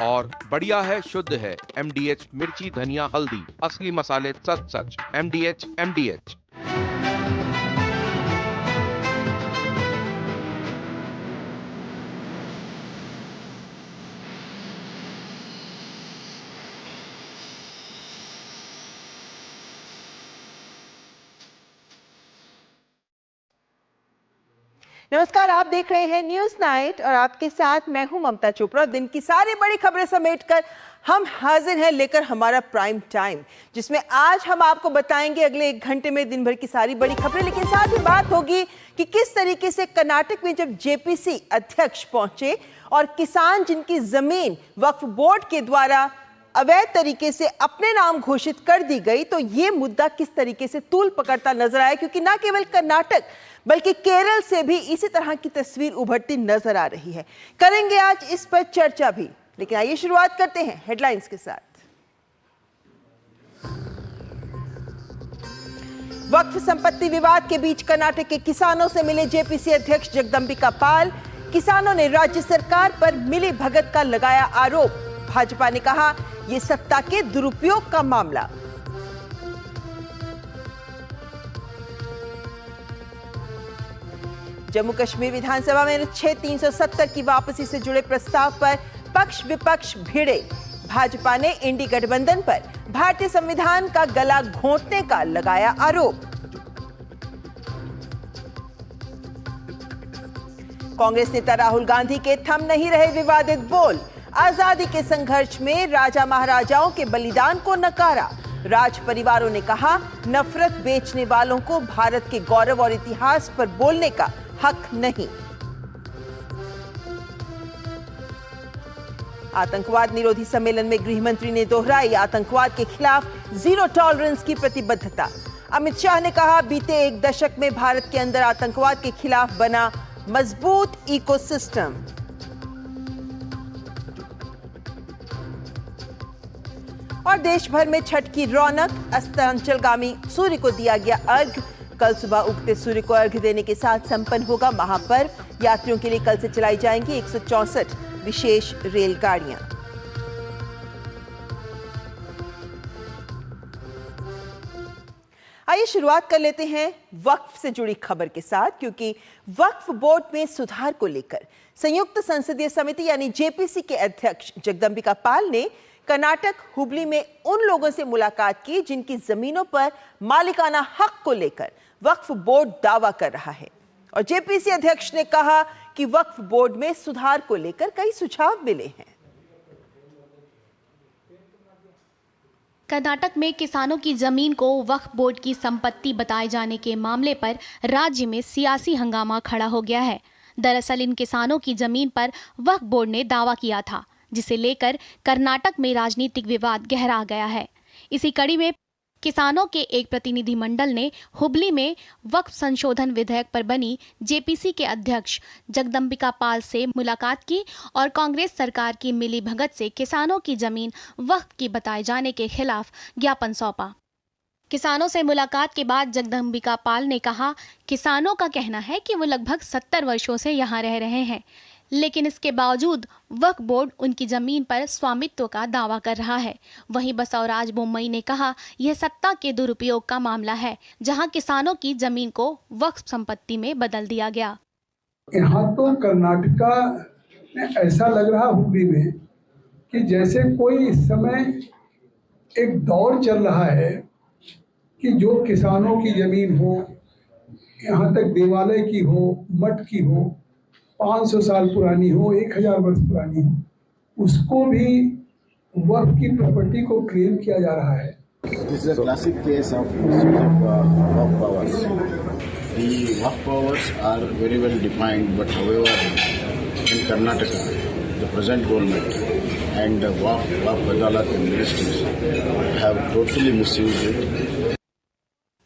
और बढ़िया है, शुद्ध है। MDH मिर्ची, धनिया, हल्दी, असली मसाले सच सच। MDH। नमस्कार, आप देख रहे हैं न्यूज नाइट और आपके साथ मैं हूं ममता चोपड़ा। दिन की सारी बड़ी खबरें समेटकर हम हाजिर हैं लेकर हमारा प्राइम टाइम, जिसमें आज हम आपको बताएंगे अगले 1 घंटे में दिन भर की सारी बड़ी खबरें। लेकिन साथ ही बात होगी कि किस तरीके से कर्नाटक में जब जेपीसी अध्यक्ष पहुंचे और किसान जिनकी जमीन वक्फ बोर्ड के द्वारा अवैध तरीके से अपने नाम घोषित कर दी गई, तो ये मुद्दा किस तरीके से तूल पकड़ता नजर आया, क्योंकि न केवल कर्नाटक बल्कि केरल से भी इसी तरह की तस्वीर उभरती नजर आ रही है। करेंगे आज इस पर चर्चा भी, लेकिन आइए शुरुआत करते हैं हेडलाइंस के साथ। वक्फ संपत्ति विवाद के बीच कर्नाटक के किसानों से मिले जेपीसी अध्यक्ष जगदंबिका पाल। किसानों ने राज्य सरकार पर मिली भगत का लगाया आरोप। भाजपा ने कहा यह सत्ता के दुरुपयोग का मामला। जम्मू कश्मीर विधानसभा में अनुच्छेद 370 की वापसी से जुड़े प्रस्ताव पर पक्ष विपक्ष भिड़े। भाजपा ने इंडी गठबंधन पर भारतीय संविधान का गला घोंटने का लगाया आरोप। कांग्रेस नेता राहुल गांधी के थम नहीं रहे विवादित बोल। आजादी के संघर्ष में राजा महाराजाओं के बलिदान को नकारा। राज परिवारों ने कहा नफरत बेचने वालों को भारत के गौरव और इतिहास पर बोलने का हक नहीं। आतंकवाद निरोधी सम्मेलन में गृह मंत्री ने दोहराई आतंकवाद के खिलाफ जीरो टॉलरेंस की प्रतिबद्धता। अमित शाह ने कहा बीते 1 दशक में भारत के अंदर आतंकवाद के खिलाफ बना मजबूत इकोसिस्टम। और देश भर में छठ की रौनक। अस्तांचलगामी सूर्य को दिया गया अर्घ्य। कल सुबह उगते सूर्य को अर्घ्य देने के साथ संपन्न होगा महापर्व। यात्रियों के लिए कल से चलाई जाएंगी 164 विशेष रेलगाड़ियां। आइए शुरुआत कर लेते हैं वक्फ से जुड़ी खबर के साथ, क्योंकि वक्फ बोर्ड में सुधार को लेकर संयुक्त संसदीय समिति यानी जेपीसी के अध्यक्ष जगदंबिका पाल ने कर्नाटक हुबली में उन लोगों से मुलाकात की जिनकी जमीनों पर मालिकाना हक को लेकर वक्फ बोर्ड दावा कर रहा है। और जेपीसी अध्यक्ष ने कहा कि वक्फ बोर्ड में सुधार को लेकर कई सुझाव मिले हैं। कर्नाटक में किसानों की जमीन को वक्फ बोर्ड की संपत्ति बताए जाने के मामले पर राज्य में सियासी हंगामा खड़ा हो गया है। दरअसल इन किसानों की जमीन पर वक्फ बोर्ड ने दावा किया था, जिसे लेकर कर्नाटक में राजनीतिक विवाद गहरा गया है। इसी कड़ी में किसानों के एक प्रतिनिधिमंडल ने हुबली में वक्फ संशोधन विधेयक पर बनी जेपीसी के अध्यक्ष जगदंबिका पाल से मुलाकात की और कांग्रेस सरकार की मिलीभगत से किसानों की जमीन वक्फ की बताए जाने के खिलाफ ज्ञापन सौंपा। किसानों से मुलाकात के बाद जगदंबिका पाल ने कहा किसानों का कहना है कि वो लगभग 70 वर्षों से यहाँ रह रहे हैं, लेकिन इसके बावजूद वक्फ बोर्ड उनकी जमीन पर स्वामित्व का दावा कर रहा है। वहीं बसवराज बोम्मई ने कहा यह सत्ता के दुरुपयोग का मामला है, जहां किसानों की जमीन को वक्फ संपत्ति में बदल दिया गया। यहाँ तो कर्नाटका में ऐसा लग रहा हुबली में कि जैसे कोई इस समय एक दौर चल रहा है कि जो किसानों की जमीन हो, यहाँ तक देवालय की हो, मठ की हो, 500 साल पुरानी हो, 1000 वर्ष पुरानी हो, उसको भी वक्फ की प्रॉपर्टी को क्लेम किया जा रहा है। This is a classic case of misuse of waqf powers. The waqf powers are very well defined, but however, in Karnataka, the present government and waqf adalat and ministries have totally misused it.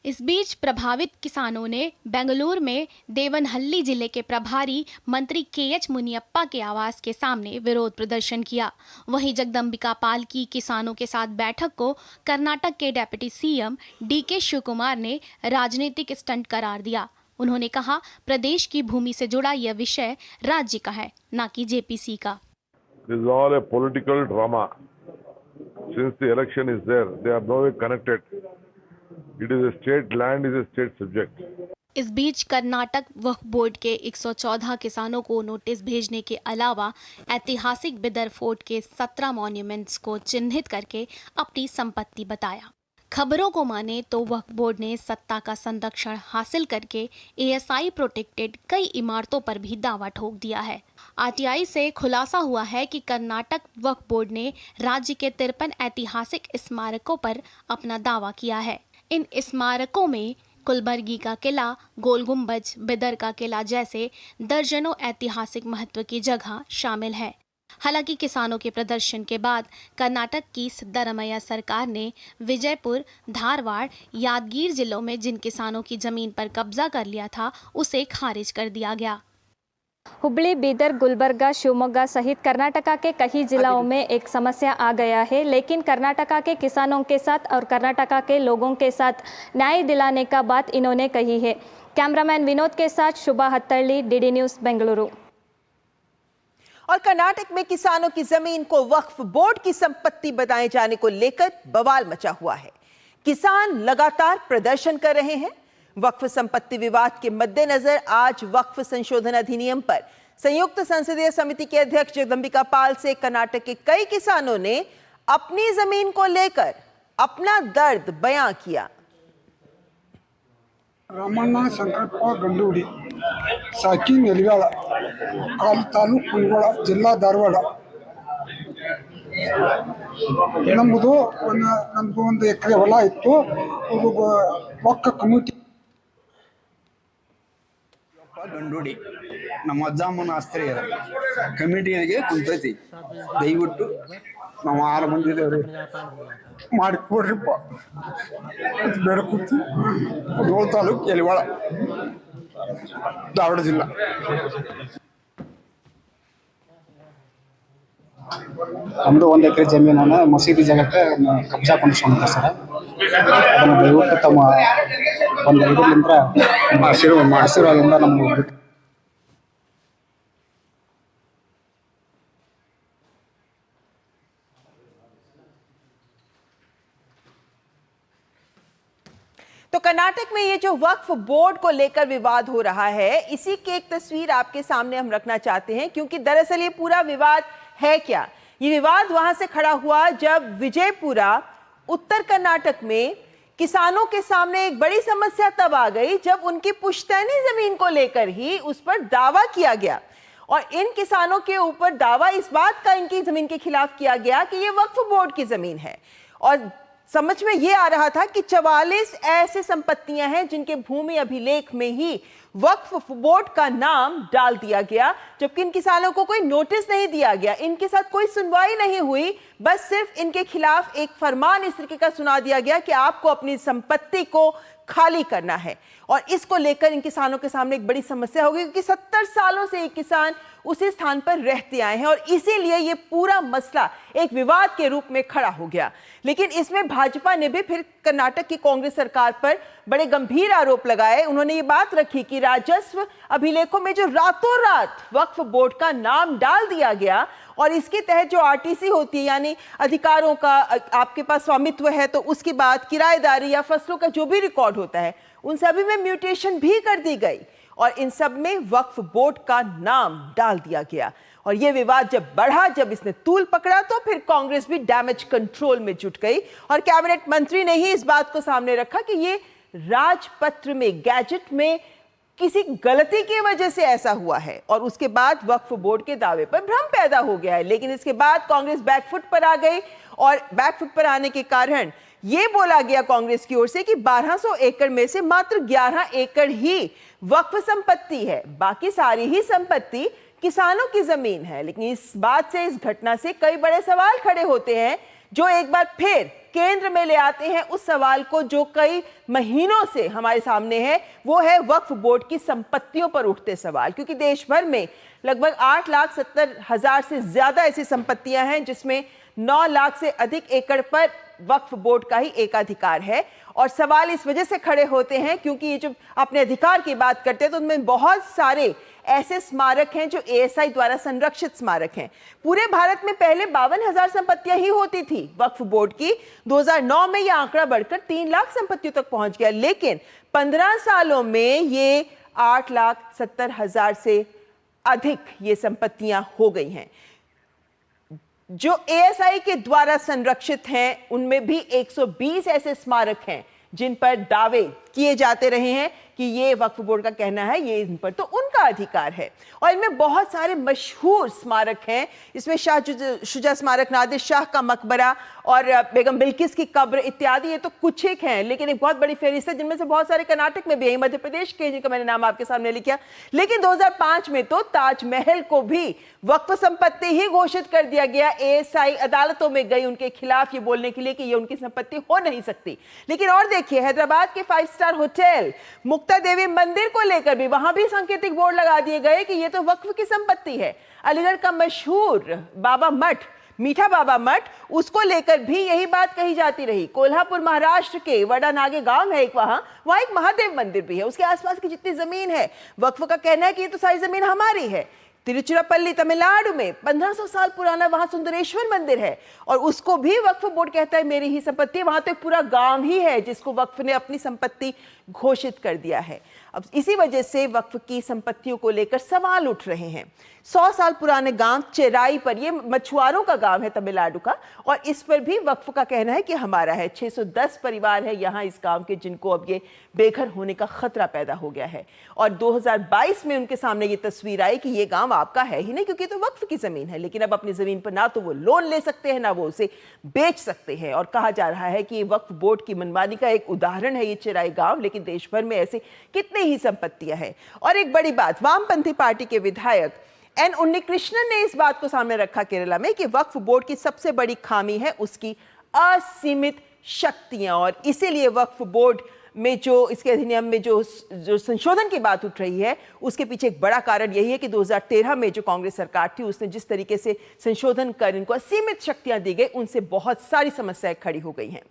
इस बीच प्रभावित किसानों ने बेंगलुरु में देवनहल्ली जिले के प्रभारी मंत्री KH Muniyappa के आवास के सामने विरोध प्रदर्शन किया। वहीं जगदंबिका पाल की किसानों के साथ बैठक को कर्नाटक के डिप्टी CM DK शिवकुमार ने राजनीतिक स्टंट करार दिया। उन्होंने कहा प्रदेश की भूमि से जुड़ा यह विषय राज्य का है, न कि जेपीसी का। This is all a political drama. Since the election is there, they are no way connected. It is a state land, is a state subject. इस बीच कर्नाटक वक्फ बोर्ड के 114 किसानों को नोटिस भेजने के अलावा ऐतिहासिक बिदर फोर्ट के 17 मॉन्यूमेंट्स को चिन्हित करके अपनी संपत्ति बताया। खबरों को माने तो वक्फ बोर्ड ने सत्ता का संरक्षण हासिल करके एएसआई प्रोटेक्टेड कई इमारतों पर भी दावा ठोक दिया है। आरटीआई से खुलासा हुआ है कि कर्नाटक वक्फ बोर्ड ने राज्य के 53 ऐतिहासिक स्मारकों पर अपना दावा किया है। इन स्मारकों में कुलबर्गी का किला, गोल गुंबज, बिदर का किला जैसे दर्जनों ऐतिहासिक महत्व की जगह शामिल है। हालांकि किसानों के प्रदर्शन के बाद कर्नाटक की सिद्धारमैया सरकार ने विजयपुर, धारवाड़, यादगीर जिलों में जिन किसानों की जमीन पर कब्जा कर लिया था उसे खारिज कर दिया गया। हुबली, बीदर, गुलबर्गा, शिवमोगा सहित कर्नाटका के कई जिलों में एक समस्या आ गया है, लेकिन कर्नाटका के किसानों के साथ और कर्नाटका के लोगों के साथ न्याय दिलाने का बात इन्होंने कही है। कैमरामैन विनोद के साथ शुभा हत्तरली, डीडी न्यूज़ बेंगलुरु। और कर्नाटक में किसानों की जमीन को वक्फ बोर्ड की संपत्ति बताए जाने को लेकर बवाल मचा हुआ है। किसान लगातार प्रदर्शन कर रहे हैं। वक्फ संपत्ति विवाद के मद्देनजर आज वक्फ संशोधन अधिनियम पर संयुक्त संसदीय समिति के अध्यक्ष जगदंबिका पाल से कर्नाटक के कई किसानों ने अपनी जमीन को लेकर अपना दर्द बयां किया। रामण्ण शंकरप्ಪ गंडूडी, साकी नेलवाड़, तालूಕು ಕುಂದಗೋಳ, ಜಿಲ್ಲಾ ಧಾರವಾಡ। ನಮ್ಮದು ಒಂದು ಎಕರೆ ಹೊಲ ಇತ್ತು, ಅದು ಒಕ್ಕ ಕಮಿಟಿ ಗಂಡೂಡಿ ನಮ್ಮ ಅಜ್ಜಮ್ಮನ ಆಸ್ತಿ ಕಮಿಟಿಗೆ ಕುಂತೈತಿ, ದಯವಿಟ್ಟು ನಾವು 6 ಮಂದಿ ಇದ್ದೇವ್ರಿ, ಮಾಡಿಕೊಡ್ರಿಪ್ಪ ಬೇಡ ಕೂತಿ। ಗೋಳ ತಾಲೂಕು ಎಲಿವಾಳ, ಧಾರವಾಡ ಜಿಲ್ಲಾ। ನಮ್ಮದು 1 ಎಕರೆ ಜಮೀನನ್ನು ಮಸೀದಿ ಜಾಗಕ್ಕೆ ಕಬ್ಜಾ ಕೊಂಡಿಸ್ಕೊಂಡ ಸರ್, ಅದನ್ನು ದಯವಿಟ್ಟು ತಮ್ಮ ಒಂದು ಇದರಿಂದ ಆಶೀರ್ವಾದದಿಂದ ನಮ್ಗೆ ಬಿಟ್ಟು तो कर्नाटक में ये जो वक्फ बोर्ड को लेकर विवाद हो रहा है, इसी की एक तस्वीर आपके सामने हम रखना चाहते हैं, क्योंकि दरअसल ये पूरा विवाद है क्या। ये विवाद वहां से खड़ा हुआ जब विजयपुरा, उत्तर कर्नाटक में किसानों के सामने एक बड़ी समस्या तब आ गई जब उनकी पुश्तैनी जमीन को लेकर ही उस पर दावा किया गया। और इन किसानों के ऊपर दावा इस बात का इनकी जमीन के खिलाफ किया गया कि ये वक्फ बोर्ड की जमीन है। और समझ में ये आ रहा था कि 44 ऐसे संपत्तियां हैं जिनके भूमि अभिलेख में ही वक्फ बोर्ड का नाम डाल दिया गया, जबकि इन किसानों को कोई नोटिस नहीं दिया गया, इनके साथ कोई सुनवाई नहीं हुई, बस सिर्फ इनके खिलाफ एक फरमान इस तरीके का सुना दिया गया कि आपको अपनी संपत्ति को खाली करना है। और इसको लेकर इन किसानों के सामने एक बड़ी समस्या होगी, क्योंकि 70 सालों से ये किसान उसी स्थान पर रहते आए हैं और इसीलिए ये पूरा मसला एक विवाद के रूप में खड़ा हो गया। लेकिन इसमें भाजपा ने भी फिर कर्नाटक की कांग्रेस सरकार पर बड़े गंभीर आरोप लगाए। उन्होंने ये बात रखी कि राजस्व अभिलेखों में जो रातों रात वक्फ बोर्ड का नाम डाल दिया गया और इसके तहत जो आरटीसी होती है, यानी अधिकारों का आपके पास स्वामित्व है, तो उसके बाद किराएदारी या फसलों का जो भी रिकॉर्ड होता है, उन सभी में म्यूटेशन भी कर दी गई और इन सब में वक्फ बोर्ड का नाम डाल दिया गया। और यह विवाद जब बढ़ा, जब इसने तूल पकड़ा, तो फिर कांग्रेस भी डैमेज कंट्रोल में जुट गई और कैबिनेट मंत्री ने ही इस बात को सामने रखा कि ये राजपत्र में, गैजेट में किसी गलती की वजह से ऐसा हुआ है और उसके बाद वक्फ बोर्ड के दावे पर भ्रम पैदा हो गया है। लेकिन इसके बाद कांग्रेस बैकफुट पर आ गई और बैकफुट पर आने के कारण ये बोला गया कांग्रेस की ओर से कि 1200 एकड़ में से मात्र 11 एकड़ ही वक्फ संपत्ति है, बाकी सारी ही संपत्ति किसानों की जमीन है। लेकिन इस बात से, इस घटना से कई बड़े सवाल खड़े होते हैं, जो एक बार फिर केंद्र में ले आते हैं उस सवाल को जो कई महीनों से हमारे सामने है। वो है वक्फ बोर्ड की संपत्तियों पर उठते सवाल, क्योंकि देश भर में लगभग 8,70,000 से ज्यादा ऐसी संपत्तियां हैं जिसमें 9 लाख से अधिक एकड़ पर वक्फ बोर्ड का ही एकाधिकार है। और सवाल इस वजह से खड़े होते हैं क्योंकि ये जो अपने अधिकार की बात करते हैं तो उनमें बहुत सारे ऐसे स्मारक हैं जो एएसआई द्वारा संरक्षित स्मारक हैं। पूरे भारत में पहले 52,000 संपत्तियां ही होती थी वक्फ बोर्ड की। 2009 में यह आंकड़ा बढ़कर 3 लाख संपत्तियों तक पहुंच गया, लेकिन 15 सालों में ये 8,70,000 से अधिक ये संपत्तियां हो गई हैं। जो एएसआई के द्वारा संरक्षित हैं उनमें भी 120 ऐसे स्मारक हैं जिन पर दावे किए जाते रहे हैं कि ये वक्फ बोर्ड का कहना है, ये इन पर तो उनका अधिकार है। और इनमें बहुत सारे मशहूर स्मारक हैं। इसमें शाह शुजा स्मारक, नादिर शाह का मकबरा और बेगम बिल्किस की कब्र इत्यादि, ये तो कुछ एक हैं, लेकिन एक बहुत बड़ी फहरिस्त है जिनमें से बहुत सारे कर्नाटक में भी है, मध्य प्रदेश के, जिनका मैंने नाम आपके सामने लिखा। लेकिन 2005 में तो ताजमहल को भी वक्फ संपत्ति ही घोषित कर दिया गया। एएसआई अदालतों में गई उनके खिलाफ ये बोलने के लिए कि ये उनकी संपत्ति हो नहीं सकती। लेकिन और देखिए, हैदराबाद के 5 स्टार होटल मुक्ता देवी मंदिर को लेकर भी वहां भी सांकेतिक बोर्ड लगा दिए गए कि ये तो वक्फ की संपत्ति है। अलीगढ़ का मशहूर बाबा मठ, मीठा बाबा मठ, उसको लेकर भी यही बात कही जाती रही। कोल्हापुर महाराष्ट्र के वडानागे गांव है एक, वहां एक महादेव मंदिर भी है। उसके आसपास की जितनी जमीन है वक्फ का कहना है कि ये तो सारी जमीन हमारी है। तिरुचिरापल्ली तमिलनाडु में 1500 साल पुराना वहां सुंदरेश्वर मंदिर है और उसको भी वक्फ बोर्ड कहता है मेरी ही संपत्ति। वहां तो एक पूरा गांव ही है जिसको वक्फ ने अपनी संपत्ति घोषित कर दिया है। अब इसी वजह से वक्फ की संपत्तियों को लेकर सवाल उठ रहे हैं। 100 साल पुराने गांव चेराई पर, ये मछुआरों का गांव है तमिलनाडु का, और इस पर भी वक्फ का कहना है कि हमारा है। 610 परिवार है यहाँ इस गांव के जिनको अब ये बेघर होने का खतरा पैदा हो गया है। और 2022 में उनके सामने ये तस्वीर आई कि ये गांव आपका है ही नहीं, क्योंकि तो वक्फ की जमीन है। लेकिन अब अपनी जमीन पर ना तो वो लोन ले सकते हैं, ना वो उसे बेच सकते हैं। और कहा जा रहा है कि वक्फ बोर्ड की मनमानी का एक उदाहरण है ये चेराई गांव, लेकिन देश भर में ऐसे कितने ही संपत्तियां हैं। और एक बड़ी बात, वामपंथी पार्टी के विधायक एन उन्नीकृष्णन ने इस बात को सामने रखा केरला में कि वक्फ बोर्ड की सबसे बड़ी खामी है उसकी असीमित शक्तियां। और इसीलिए वक्फ बोर्ड में जो इसके अधिनियम में जो संशोधन की बात उठ रही है उसके पीछे एक बड़ा कारण यही है कि 2013 में जो कांग्रेस सरकार थी उसने जिस तरीके से संशोधन कर इनको असीमित शक्तियां दी गई, उनसे बहुत सारी समस्याएं खड़ी हो गई हैं।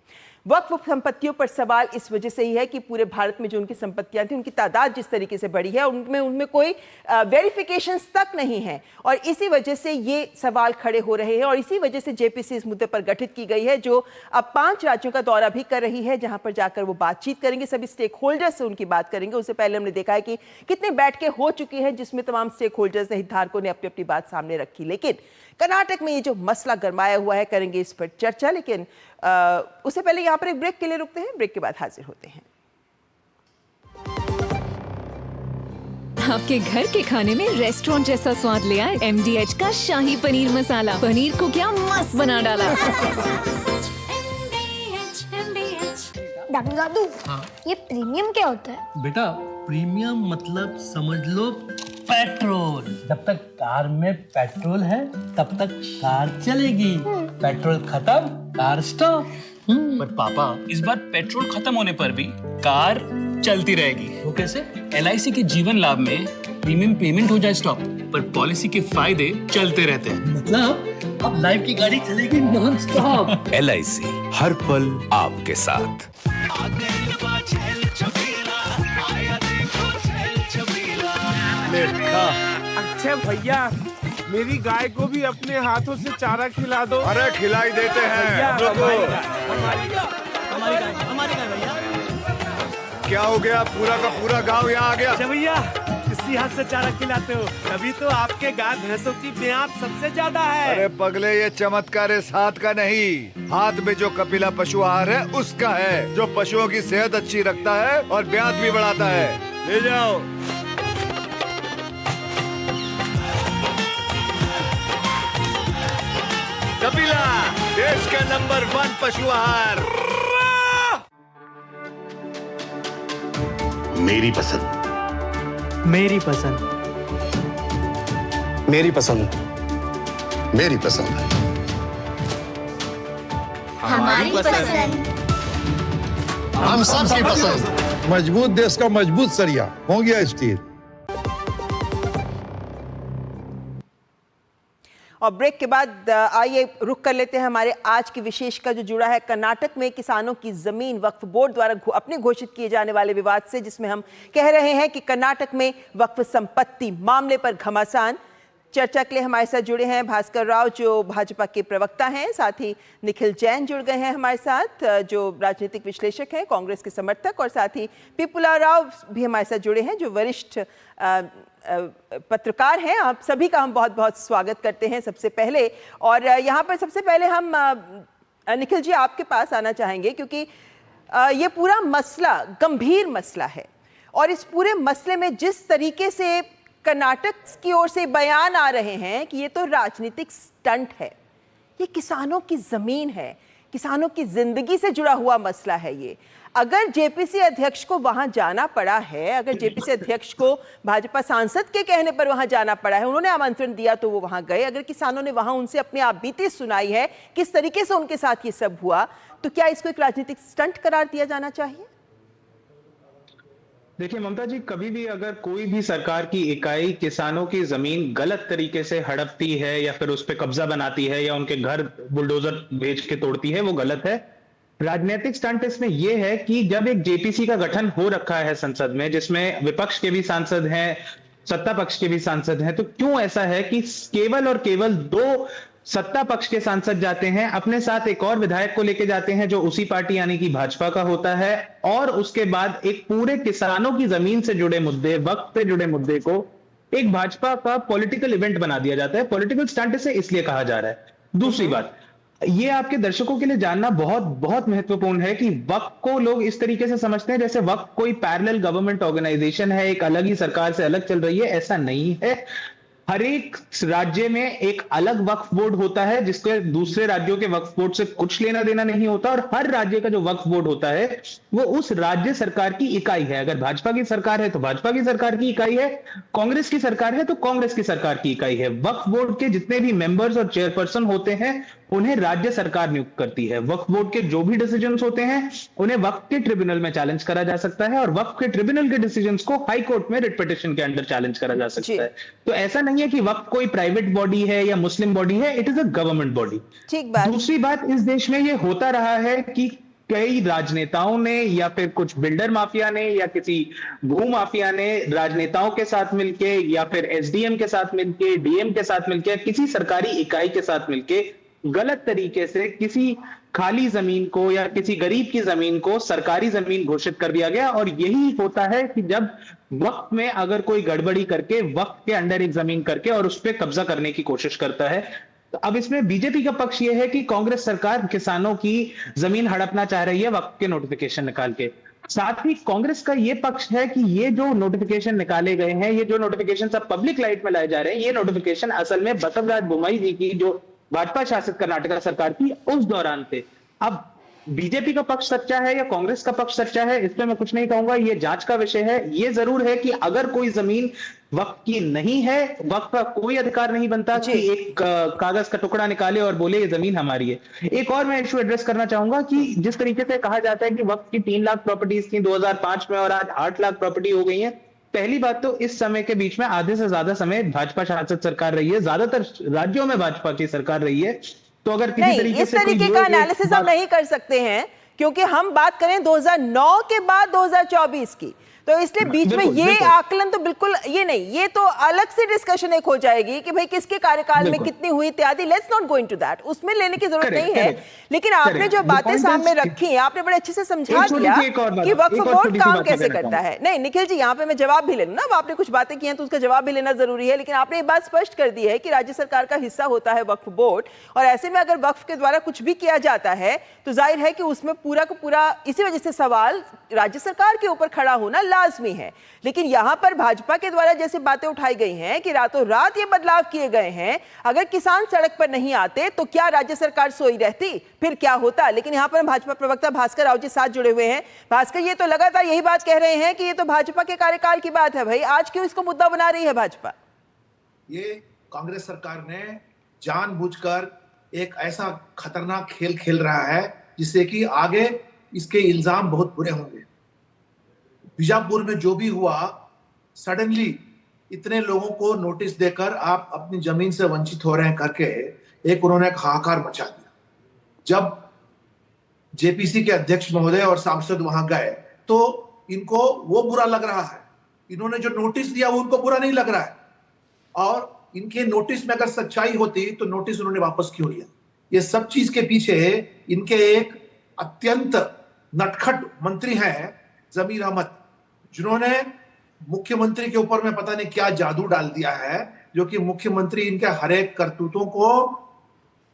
वक्फ संपत्तियों पर सवाल इस वजह से ही है कि पूरे भारत में जो उनकी संपत्तियां थी उनकी तादाद जिस तरीके से बढ़ी है उनमें कोई वेरिफिकेशंस तक नहीं है, और इसी वजह से ये सवाल खड़े हो रहे हैं। और इसी वजह से जेपीसी इस मुद्दे पर गठित की गई है, जो अब 5 राज्यों का दौरा भी कर रही है, जहां पर जाकर वो बातचीत करेंगे, सभी स्टेक होल्डर्स से उनकी बात करेंगे। उससे पहले हमने देखा है कि कितने बैठकें हो चुकी हैं जिसमें तमाम स्टेक होल्डर्स ने, हितधारकों ने अपनी अपनी बात सामने रखी। लेकिन कर्नाटक में ये जो मसला गरमाया हुआ है, करेंगे इस पर चर्चा। लेकिन उससे पहले यहाँ पर एक ब्रेक के लिए रुकते हैं, ब्रेक के बाद हाजिर होते हैं। आपके घर के खाने में रेस्टोरेंट जैसा स्वाद ले आए MDH का शाही पनीर मसाला। पनीर को क्या मस्त बना डाला। दादू, ये प्रीमियम क्या होता है? बेटा प्रीमियम मतलब समझ लो पेट्रोल। जब तक कार में पेट्रोल है तब तक कार चलेगी, पेट्रोल खत्म कार स्टॉप। पर पापा, इस बार पेट्रोल खत्म होने पर भी कार चलती रहेगी। वो कैसे? LIC के जीवन लाभ में प्रीमियम पेमेंट हो जाए स्टॉप, पर पॉलिसी के फायदे चलते रहते हैं। मतलब अब लाइफ की गाड़ी चलेगी नॉन स्टॉप। LIC हर पल आपके साथ। अच्छा भैया, मेरी गाय को भी अपने हाथों से चारा खिला दो। अरे खिलाई देते हैं। हमारी गाय भैया। क्या हो गया? पूरा का पूरा गांव यहाँ आ गया। अच्छा भैया, इसी हाथ से चारा खिलाते हो, तभी तो आपके गाय भैंसों की ब्यात सबसे ज्यादा है। अरे पगले, ये चमत्कार इस हाथ का नहीं, हाथ में जो कपिला पशु आहार है उसका है, जो पशुओं की सेहत अच्छी रखता है और ब्यात भी बढ़ाता है। ले जाओ। कपिला, देश का नंबर 1 पशु आहार। मेरी पसंद, मेरी पसंद, मेरी पसंद, मेरी पसंद, हमारी पसंद, हम सबकी पसंद। मजबूत देश का मजबूत सरिया हो गया स्टील। और ब्रेक के बाद आइए रुख कर लेते हैं हमारे आज की विशेष का जो जुड़ा है कर्नाटक में किसानों की जमीन वक्फ बोर्ड द्वारा अपने घोषित किए जाने वाले विवाद से, जिसमें हम कह रहे हैं कि कर्नाटक में वक्फ संपत्ति मामले पर घमासान। चर्चा के लिए हमारे साथ जुड़े हैं भास्कर राव जो भाजपा के प्रवक्ता हैं, साथ ही निखिल जैन जुड़ गए हैं हमारे साथ जो राजनीतिक विश्लेषक हैं, कांग्रेस के समर्थक, और साथ ही पिपुला राव भी हमारे साथ जुड़े हैं जो वरिष्ठ पत्रकार हैं। आप सभी का हम बहुत बहुत स्वागत करते हैं सबसे पहले। और यहाँ पर सबसे पहले हम निखिल जी आपके पास आना चाहेंगे, क्योंकि ये पूरा मसला गंभीर मसला है और इस पूरे मसले में जिस तरीके से कर्नाटक की ओर से बयान आ रहे हैं कि ये तो राजनीतिक स्टंट है, ये किसानों की जमीन है, किसानों की जिंदगी से जुड़ा हुआ मसला है ये। अगर जेपीसी अध्यक्ष को वहां जाना पड़ा है, अगर जेपीसी अध्यक्ष को भाजपा सांसद के कहने पर वहां जाना पड़ा है, उन्होंने आमंत्रण दिया तो वो वहां गए, अगर किसानों ने वहां उनसे अपनी आप बीती सुनाई है, किस तरीके से उनके साथ ये सब हुआ, तो क्या इसको एक राजनीतिक स्टंट करार दिया जाना चाहिए? देखिए ममता जी, कभी भी अगर कोई भी सरकार की इकाई किसानों की जमीन गलत तरीके से हड़पती है या फिर उस पर कब्जा बनाती है या उनके घर बुलडोजर भेज के तोड़ती है, वो गलत है। राजनीतिक स्टंट इसमें यह है कि जब एक जेपीसी का गठन हो रखा है संसद में, जिसमें विपक्ष के भी सांसद हैं, सत्ता पक्ष के भी सांसद हैं, तो क्यों ऐसा है कि केवल और केवल 2 सत्ता पक्ष के सांसद जाते हैं, अपने साथ एक और विधायक को लेके जाते हैं जो उसी पार्टी यानी कि भाजपा का होता है, और उसके बाद एक पूरे किसानों की जमीन से जुड़े मुद्दे, वक्त से जुड़े मुद्दे को एक भाजपा का पॉलिटिकल इवेंट बना दिया जाता है। पॉलिटिकल स्टंट इसे इसलिए कहा जा रहा है। दूसरी बात, ये आपके दर्शकों के लिए जानना बहुत बहुत महत्वपूर्ण है कि वक्फ को लोग इस तरीके से समझते हैं जैसे वक्फ कोई पैरेलल गवर्नमेंट ऑर्गेनाइजेशन है, एक अलग ही सरकार से अलग चल रही है। ऐसा नहीं है। हर एक राज्य में एक अलग वक्फ बोर्ड होता है जिसके दूसरे राज्यों के वक्फ बोर्ड से कुछ लेना देना नहीं होता, और हर राज्य का जो वक्फ बोर्ड होता है वो उस राज्य सरकार की इकाई है। अगर भाजपा की सरकार है तो भाजपा की सरकार की इकाई है, कांग्रेस की सरकार है तो कांग्रेस की सरकार की इकाई है। वक्फ बोर्ड के जितने भी मेंबर्स और चेयरपर्सन होते हैं उन्हें राज्य सरकार नियुक्त करती है। वक्फ बोर्ड के जो भी डिसीजंस होते हैं उन्हें वक्फ के ट्रिब्यूनल में चैलेंज करा जा सकता है, और वक्फ के ट्रिब्यूनल के डिसीजंस को हाई कोर्ट में रिट पिटिशन के अंडर चैलेंज करा जा सकता है। तो ऐसा नहीं है कि वक्फ कोई प्राइवेट बॉडी है या मुस्लिम बॉडी है, it is a government body. ठीक बात। दूसरी बात, इस देश में ये होता रहा है कि कई राजनेताओं ने या फिर कुछ बिल्डर माफिया ने या किसी भू माफिया ने राजनेताओं के साथ मिलके या फिर एसडीएम के साथ मिलके, डीएम के साथ मिलके, किसी सरकारी इकाई के साथ मिलके गलत तरीके से किसी खाली जमीन को या किसी गरीब की जमीन को सरकारी जमीन घोषित कर दिया गया। और यही होता है कि जब वक्त में अगर कोई गड़बड़ी करके वक्त के अंडर एक जमीन करके और उस पर कब्जा करने की कोशिश करता है, तो अब इसमें बीजेपी का पक्ष यह है कि कांग्रेस सरकार किसानों की जमीन हड़पना चाह रही है वक्त के नोटिफिकेशन निकाल के। साथ ही कांग्रेस का यह पक्ष है कि ये जो नोटिफिकेशन निकाले गए हैं, ये जो नोटिफिकेशन सब पब्लिक लाइट में लाए जा रहे हैं, ये नोटिफिकेशन असल में बसवराज बोम्मई जी की जो भाजपा शासित कर्नाटक सरकार की उस दौरान थे। अब बीजेपी का पक्ष सच्चा है या कांग्रेस का पक्ष सच्चा है, इसमें मैं कुछ नहीं कहूंगा, ये जांच का विषय है। ये जरूर है कि अगर कोई जमीन वक्त की नहीं है, वक्त का कोई अधिकार नहीं बनता कि एक कागज का टुकड़ा निकाले और बोले ये जमीन हमारी है। एक और मैं इशू एड्रेस करना चाहूंगा कि जिस तरीके से कहा जाता है कि वक्त की 3 लाख प्रॉपर्टीज थी 2005 में और आज 8 लाख प्रॉपर्टी हो गई है। पहली बात तो इस समय के बीच में आधे से ज्यादा समय भाजपा शासित सरकार रही है, ज्यादातर राज्यों में भाजपा की सरकार रही है। तो अगर किसी तरीके से इस तरीके का एनालिसिस हम नहीं कर सकते हैं, क्योंकि हम बात करें 2009 के बाद 2024 की, तो इसलिए बीच में ये आकलन तो बिल्कुल ये नहीं, ये तो अलग से डिस्कशन एक हो जाएगी कि भाई किसके कार्यकाल में कितनी हुई इत्यादि। Let's not go into that, उसमें लेने की जरूरत नहीं है। लेकिन आपने जो बातें सामने रखी, आपने बड़े अच्छे से समझा दिया कि वक्फ बोर्ड काम कैसे करता है। नहीं निखिल जी, यहाँ पे मैं जवाब भी ले लूं ना, आपने कुछ बातें की हैं तो उसका जवाब भी लेना जरूरी है। लेकिन आपने ये बात स्पष्ट कर दी है कि राज्य सरकार का हिस्सा होता है वक्फ बोर्ड, और ऐसे में अगर वक्फ के द्वारा कुछ भी किया जाता है तो जाहिर है कि उसमें पूरा का पूरा इसी वजह से सवाल राज्य सरकार के ऊपर खड़ा होना लाजमी है। लेकिन यहां पर भाजपा के द्वारा जैसे बातें उठाई गई हैं कि रातों रात ये बदलाव किए गए हैं, अगर किसान सड़क पर नहीं आते तो क्या राज्य सरकार सोई रहती, फिर क्या होता। लेकिन यहां पर भाजपा प्रवक्ता भास्कर राव जी साथ जुड़े हुए हैं। भास्कर, ये तो लगातार यही बात कह रहे हैं कि ये तो भाजपा के कार्यकाल की बात है, भाई आज क्यों इसको मुद्दा बना रही है भाजपा? ये कांग्रेस सरकार ने जानबूझकर एक ऐसा खतरनाक खेल खेल रहा है जिससे कि आगे इसके इल्जाम बहुत बुरे होंगे। बीजापुर में जो भी हुआ, सडनली इतने लोगों को नोटिस देकर आप अपनी जमीन से वंचित हो रहे हैं करके एक उन्होंने एक हाहाकार मचा दिया। जब जेपीसी के अध्यक्ष महोदय और सांसद वहां गए तो इनको वो बुरा लग रहा है, इन्होंने जो नोटिस दिया वो उनको बुरा नहीं लग रहा है, और इनके नोटिस में अगर सच्चाई होती तो नोटिस उन्होंने वापस क्यों लिया। ये सब चीज के पीछे इनके एक अत्यंत नटखट मंत्री हैं जमीर अहमद, जिन्होंने मुख्यमंत्री के ऊपर में पता नहीं क्या जादू डाल दिया है, जो कि मुख्यमंत्री इनके हर एक करतूतों को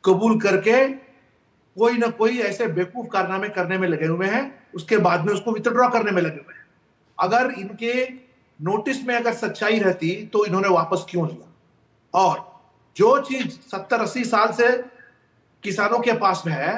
कबूल करके कोई ना कोई ऐसे बेवकूफ कारनामे करने में लगे हुए हैं, उसके बाद में उसको विथड्रॉ करने में लगे हुए हैं। अगर इनके नोटिस में अगर सच्चाई रहती तो इन्होंने वापस क्यों लिया। और जो चीज 70-80 साल से किसानों के पास में है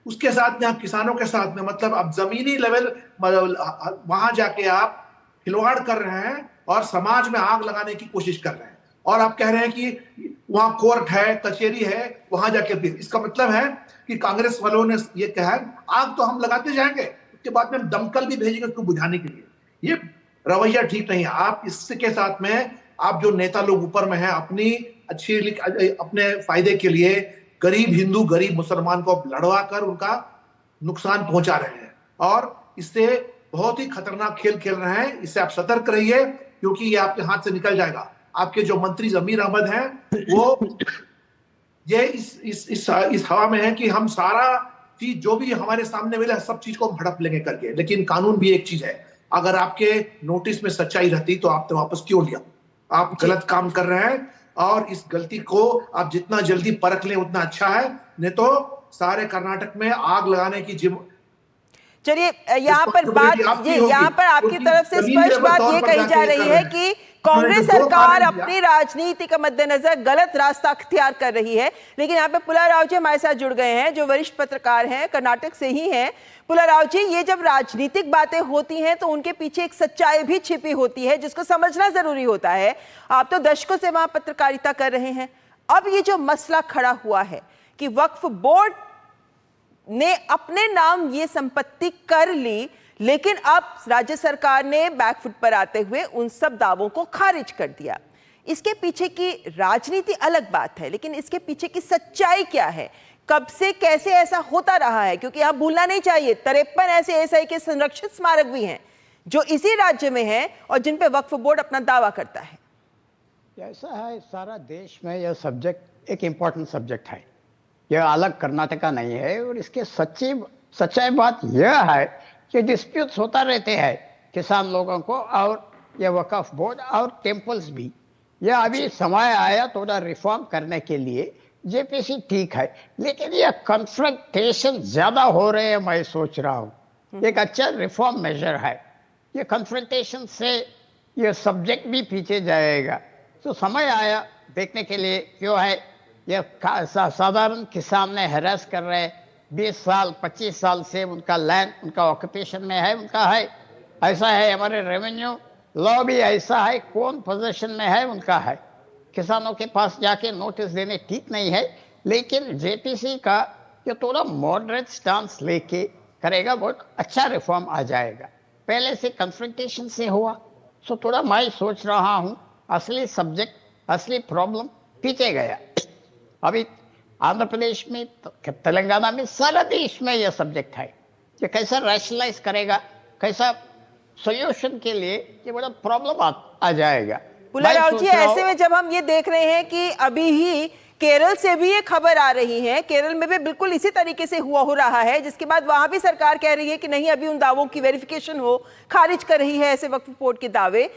उसके साथ में आप किसानों के साथ में मतलब आप जमीनी लेवल वहां जाके आप खिलवाड़ कर रहे हैं और समाज में आग लगाने की कोशिश कर रहे हैं, और आप कह रहे हैं कि वहां कोर्ट है, कचेरी है, वहां जाके फिर इसका मतलब है कि कांग्रेस वालों ने ये कहा आग तो हम लगाते जाएंगे, उसके बाद में हम दमकल भी भेजेंगे उसको बुझाने के लिए। ये रवैया ठीक नहीं है। आप इसके साथ में आप जो नेता लोग ऊपर में हैं अपनी अपने फायदे के लिए गरीब हिंदू गरीब मुसलमान को लड़वा कर उनका नुकसान पहुंचा रहे हैं, और इससे बहुत ही खतरनाक खेल खेल रहे हैं। इससे आप सतर्क रहिए, क्योंकि ये आपके हाथ से निकल जाएगा। आपके जो मंत्री जमीर अहमद हैं वो ये इस हवा में है कि हम सारा चीज जो भी हमारे सामने मिला सब चीज को हम हड़प लेंगे करके। लेकिन कानून भी एक चीज है, अगर आपके नोटिस में सच्चाई रहती तो आपने वापस क्यों लिया। आप गलत काम कर रहे हैं, और इस गलती को आप जितना जल्दी परख लें उतना अच्छा है, नहीं तो सारे कर्नाटक में आग लगाने की चलिए यहाँ पर बात यहाँ पर आपकी तरफ से स्पष्ट बात ये कही जा रही है कि कांग्रेस सरकार अपनी राजनीति का मद्देनजर गलत रास्ता अख्तियार कर रही है। लेकिन यहाँ पे पुलाराव जी हमारे साथ जुड़ गए हैं, जो वरिष्ठ पत्रकार हैं, कर्नाटक से ही हैं। पुलाराव जी, ये जब राजनीतिक बातें होती हैं तो उनके पीछे एक सच्चाई भी छिपी होती है जिसको समझना जरूरी होता है। आप तो दशकों से वहां पत्रकारिता कर रहे हैं। अब ये जो मसला खड़ा हुआ है कि वक्फ बोर्ड ने अपने नाम ये संपत्ति कर ली, लेकिन अब राज्य सरकार ने बैकफुट पर आते हुए उन सब दावों को खारिज कर दिया। इसके पीछे की राजनीति अलग बात है, लेकिन इसके पीछे की सच्चाई क्या है, कब से कैसे ऐसा होता रहा है? क्योंकि आप भूलना नहीं चाहिए 53 ऐसे एसआई के संरक्षित स्मारक भी हैं जो इसी राज्य में हैं और जिन पे वक्फ बोर्ड अपना दावा करता है। ऐसा है, सारा देश में यह सब्जेक्ट एक इम्पॉर्टेंट सब्जेक्ट है, यह अलग कर्नाटका नहीं है। और इसके सच्चाई बात यह है कि डिस्प्यूट्स होता रहते हैं किसान लोगों को और यह वक्फ बोर्ड और टेम्पल्स भी। यह अभी समय आया थोड़ा रिफॉर्म करने के लिए। जेपीसी ठीक है, लेकिन यह कन्फ्रंटेशन ज्यादा हो रहे हैं, मैं सोच रहा हूँ एक अच्छा रिफॉर्म मेजर है। ये कन्फ्रंटेशन से यह सब्जेक्ट भी पीछे जाएगा। तो समय आया देखने के लिए क्यों है यह साधारण किसान ने हैरास कर रहे हैं 20 साल 25 साल से उनका लैंड उनका ऑक्यूपेशन में है, उनका है, ऐसा है। हमारे रेवेन्यू लॉ भी ऐसा है, कौन पोजीशन में है उनका है। किसानों के पास जाके नोटिस देने ठीक नहीं है, लेकिन जेपीसी का ये थोड़ा मॉडरेट स्टांस लेके करेगा, बहुत अच्छा रिफॉर्म आ जाएगा। पहले से कन्फ्रंटेशन से हुआ, तो थोड़ा मैं सोच रहा हूँ असली सब्जेक्ट असली प्रॉब्लम पीछे गया। अभी आंध्र प्रदेश में तेलंगाना में सारा देश में यह सब्जेक्ट है, ये कैसा रैशनलाइज करेगा, कैसा सोल्यूशन के लिए ये बड़ा प्रॉब्लम आ जाएगा। पुलाराव जी, ऐसे में जब हम ये देख रहे हैं कि अभी ही केरल से भी ये खबर आ रही है, केरल में भी बिल्कुल इसी तरीके से हो रहा है, जिसके बाद वहां भी सरकार कह रही है कि नहीं अभी उन दावों की वेरिफिकेशन हो, खारिज कर रही है ऐसे वक्फ बोर्ड के दावे।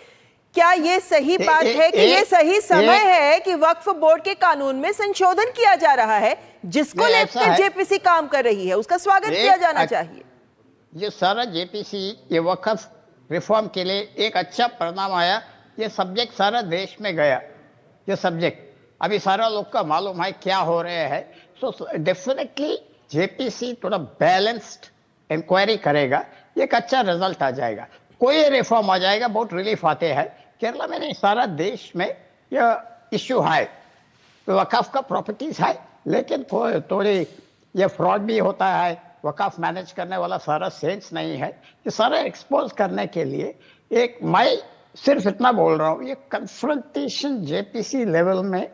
क्या ये सही बात है कि ये सही समय है कि वक्फ बोर्ड के कानून में संशोधन किया जा रहा है, जिसको लेकर जेपीसी काम कर रही है, उसका स्वागत किया जाना चाहिए? ये सारा जेपीसी ये वक्फ रिफॉर्म के लिए एक अच्छा परिणाम आया। ये सब्जेक्ट सारा देश में गया, ये सब्जेक्ट अभी सारा लोग का मालूम है क्या हो रहे हैं। सो डेफिनेटली जेपीसी थोड़ा बैलेंस्ड इंक्वायरी करेगा, एक अच्छा रिजल्ट आ जाएगा, कोई रिफॉर्म आ जाएगा, बहुत रिलीफ आते हैं। केरला में नहीं, सारा देश में यह इश्यू है। तो वक़ाफ का प्रॉपर्टीज है, लेकिन थोड़ी ये फ्रॉड भी होता है, वक़ाफ मैनेज करने वाला सारा सेंस नहीं है। ये सारा एक्सपोज करने के लिए एक मैं सिर्फ इतना बोल रहा हूँ, ये कन्फ्रंटेशन जेपीसी लेवल में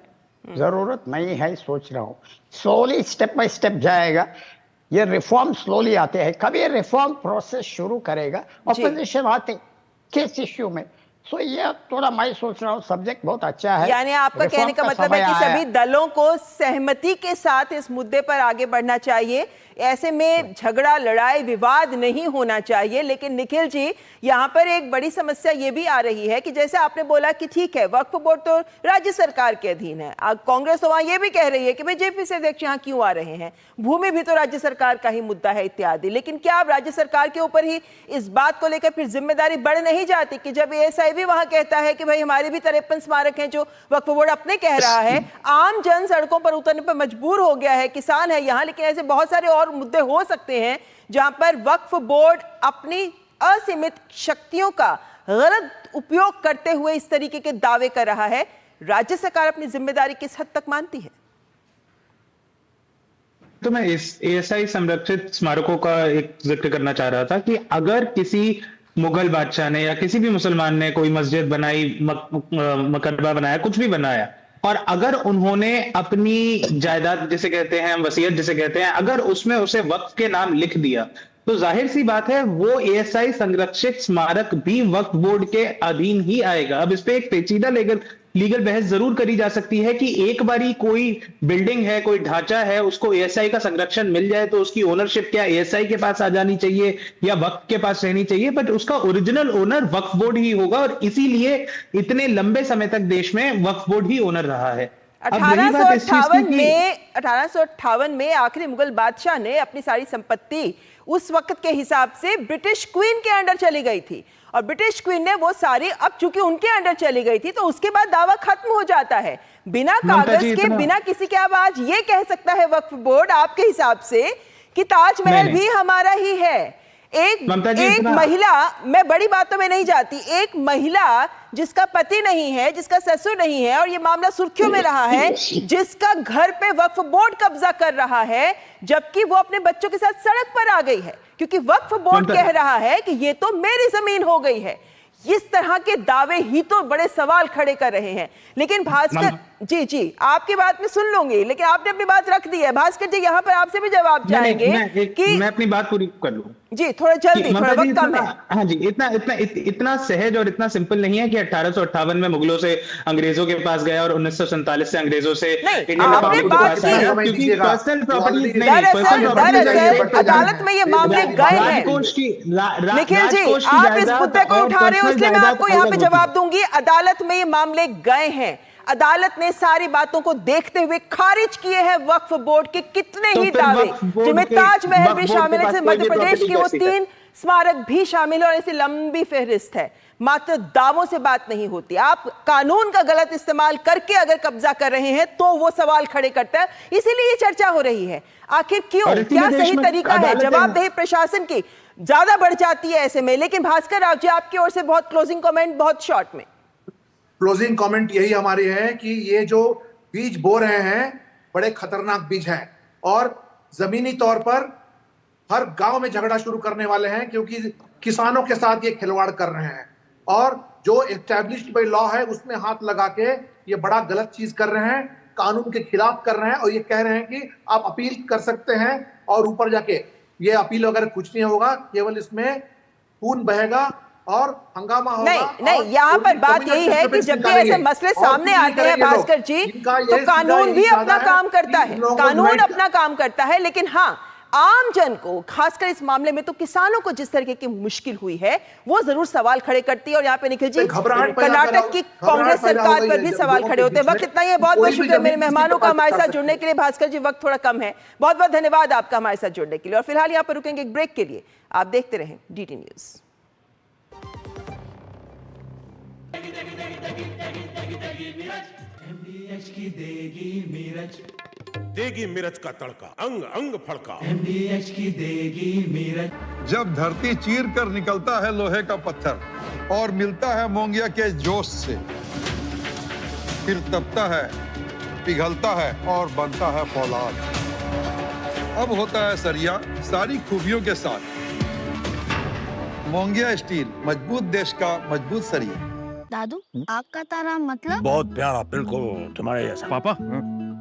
जरूरत नहीं है, सोच रहा हूँ स्लोली स्टेप बाय स्टेप जाएगा। ये रिफॉर्म स्लोली आते हैं, कभी ये रिफॉर्म प्रोसेस शुरू करेगा ऑपोजिशन आते किस इश्यू में। सो ये थोड़ा मैं सोच रहा हूँ सब्जेक्ट बहुत अच्छा है। यानी आपका कहने का मतलब है कि सभी दलों को सहमति के साथ इस मुद्दे पर आगे बढ़ना चाहिए, ऐसे में झगड़ा लड़ाई विवाद नहीं होना चाहिए। लेकिन निखिल जी, यहाँ पर एक बड़ी समस्या ये भी आ रही है कि जैसे आपने बोला कि ठीक है वक्फ बोर्ड तो राज्य सरकार के अधीन है, कांग्रेस तो वहां ये भी कह रही है कि भाई जेपीसी अध्यक्ष यहाँ क्यों आ रहे हैं, भूमि भी तो राज्य सरकार का ही मुद्दा है इत्यादि। लेकिन क्या अब राज्य सरकार के ऊपर ही इस बात को लेकर फिर जिम्मेदारी बढ़ नहीं जाती कि जब एएसआई भी वहां कहता है कि भाई हमारे भी 53 स्मारक हैं जो वक्फ बोर्ड अपने कह रहा है, आम जन सड़कों पर उतरने पर मजबूर हो गया है, किसान है यहाँ, लेकिन ऐसे बहुत सारे और मुद्दे हो सकते हैं जहां पर वक्फ बोर्ड अपनी असीमित शक्तियों का गलत उपयोग करते हुए इस तरीके के दावे कर रहा है। राज्य सरकार अपनी जिम्मेदारी किस हद तक मानती है? तो मैं इस एएसआई संरक्षित स्मारकों का एक जिक्र करना चाह रहा था कि अगर किसी मुगल बादशाह ने या किसी भी मुसलमान ने कोई मस्जिद बनाई, मकबरा बनाया, कुछ भी बनाया, और अगर उन्होंने अपनी जायदाद जिसे कहते हैं, वसीयत जिसे कहते हैं, अगर उसमें उसे वक्फ के नाम लिख दिया, तो जाहिर सी बात है वो एएसआई संरक्षित स्मारक भी वक्फ बोर्ड के अधीन ही आएगा। अब इस पे एक पेचीदा लीगल बहस जरूर करी जा सकती है कि एक बारी कोई बिल्डिंग है, कोई ढांचा है, उसको एएसआई का संरक्षण मिल जाए तो उसकी ओनरशिप क्या एएसआई के पास आ जानी चाहिए या वक्फ के पास रहनी चाहिए, बट उसका ओरिजिनल ओनर वक्फ बोर्ड ही होगा और इसीलिए इतने लंबे समय तक देश में वक्फ बोर्ड ही ओनर रहा है। 1858 में आखिरी मुगल बादशाह ने अपनी सारी संपत्ति उस वक्त के हिसाब से ब्रिटिश क्वीन के अंडर चली गई थी और ब्रिटिश क्वीन ने वो सारी, अब चूंकि उनके अंडर चली गई थी तो उसके बाद दावा खत्म हो जाता है बिना कागज के, बिना किसी के। अब आज ये कह सकता है वक्फ बोर्ड आपके हिसाब से कि ताजमहल भी हमारा ही है। एक महिला, मैं बड़ी बातों में नहीं जाती, एक महिला जिसका पति नहीं है, जिसका ससुर नहीं है और ये मामला सुर्खियों में रहा है, जिसका घर पे वक्फ बोर्ड कब्जा कर रहा है, जबकि वो अपने बच्चों के साथ सड़क पर आ गई है क्योंकि वक्फ बोर्ड कह रहा है कि ये तो मेरी जमीन हो गई है। इस तरह के दावे ही तो बड़े सवाल खड़े कर रहे हैं। लेकिन भास्कर जी आपकी बात में सुन लूंगी, लेकिन आपने अपनी बात रख दी है। भास्कर जी यहाँ पर आपसे भी जवाब चाहेंगे कि मैं अपनी बात पूरी कर लूं जी, थोड़ा जल्दी, थोड़ा वक्त कम है। हाँ जी, इतना सहज और इतना सिंपल नहीं है कि 1858 में मुगलों से अंग्रेजों के पास गया और 1947 से अंग्रेजों से इंडियन रिपब्लिक के पास आया, क्योंकि पर्सनल प्रॉपर्टी नहीं, अदालत में ये मामले गए हैं। निखिल जी, आप इस मुद्दे को उठा रहे हो इसलिए मैं आपको यहाँ पे जवाब दूंगी। अदालत में ये मामले गए हैं, अदालत ने सारी बातों को देखते हुए खारिज किए हैं वक्फ बोर्ड के कितने ही दावे, जिनमें ताजमहल भी शामिल है, मध्य प्रदेश के वो 3 स्मारक भी शामिल है और ऐसी लंबी फहरिस्त है। मात्र दावों से बात नहीं होती, आप कानून का गलत इस्तेमाल करके अगर कब्जा कर रहे हैं तो वो सवाल खड़े करता है। इसीलिए ये चर्चा हो रही है, आखिर क्यों, क्या सही तरीका है? जवाबदेही प्रशासन की ज्यादा बढ़ जाती है ऐसे में। लेकिन भास्कर राव जी, आपकी ओर से बहुत क्लोजिंग कमेंट, बहुत शॉर्ट में। क्लोजिंग कमेंट यही हमारी है कि ये जो बीज बो रहे हैं बड़े खतरनाक बीज हैं और जमीनी तौर पर हर गांव में झगड़ा शुरू करने वाले हैं, क्योंकि किसानों के साथ ये खिलवाड़ कर रहे हैं और जो एस्टैब्लिश्ड बाय लॉ है उसमें हाथ लगा के ये बड़ा गलत चीज कर रहे हैं, कानून के खिलाफ कर रहे हैं और ये कह रहे हैं कि आप अपील कर सकते हैं और ऊपर जाके ये अपील वगैरह कुछ नहीं होगा, केवल इसमें खून बहेगा और हंगामा होगा। नहीं, यहाँ पर बात यही है कि जब भी ऐसे मसले सामने आते हैं भास्कर जी, तो कानून भी अपना काम करता है, कानून अपना काम करता है। लेकिन हाँ, आम जन को, खासकर इस मामले में तो किसानों को जिस तरीके की मुश्किल हुई है वो जरूर सवाल खड़े करती है। और यहाँ पे निखिल जी, कर्नाटक की कांग्रेस सरकार पर भी सवाल खड़े होते हैं। वक्त इतना ही है, बहुत बहुत शुक्रिया मेरे मेहमानों का हमारे साथ जुड़ने के लिए। भास्कर जी, वक्त थोड़ा कम है, बहुत बहुत धन्यवाद आपका हमारे साथ जुड़ने के लिए। और फिलहाल यहाँ पर रुकेंगे एक ब्रेक के लिए, आप देखते रहें DT न्यूज। देगी मिर्च का तड़का, अंग अंग फड़का। MDH की देगी मिर्च। जब धरती चीर कर निकलता है लोहे का पत्थर और मिलता है मोंगिया के जोश से, फिर तपता है, पिघलता है और बनता है फौलाद। अब होता है सरिया सारी खूबियों के साथ। मोंगिया स्टील, मजबूत देश का मजबूत सरिया। दादू आग का तारा मतलब? बहुत प्यारा, बिल्कुल तुम्हारे जैसा। पापा,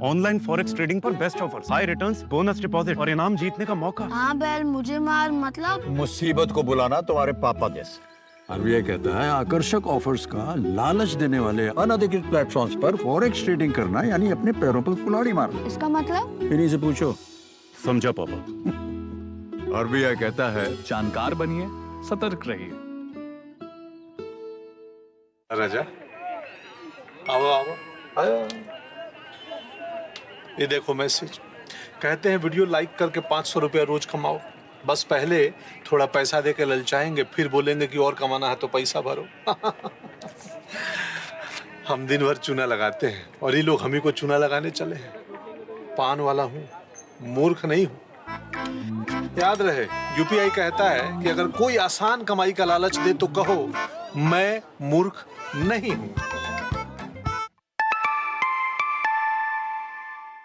ऑनलाइन फॉरेक्स ट्रेडिंग पर best offers, high returns, bonus deposit और इनाम जीतने का मौका। हाँ बैल मुझे मार मतलब? मुसीबत को बुलाना तुम्हारे पापा जैसे। आरबीआई कहता है आकर्षक ऑफर्स का लालच देने वाले अनधिकृत प्लेटफॉर्म्स पर फॉरेक्स ट्रेडिंग करना यानी अपने पैरों पर कुल्हाड़ी मारना। इसका मतलब? इन्हीं से पूछो। समझा पापा। आरबीआई कहता है जानकार बनिए, सतर्क रहिए। राजा, आओ आओ आओ। ये देखो मैसेज। कहते हैं वीडियो लाइक करके 500 रुपया रोज कमाओ। बस पहले थोड़ा पैसा दे के ललचाएंगे, फिर बोलेंगे कि और कमाना है तो पैसा भरो। हम दिन भर चूना लगाते हैं और ये लोग हम ही को चूना लगाने चले हैं। पान वाला हूँ, मूर्ख नहीं हूँ। याद रहे, यूपीआई कहता है कि अगर कोई आसान कमाई का लालच दे तो कहो मैं मूर्ख नहीं हूँ।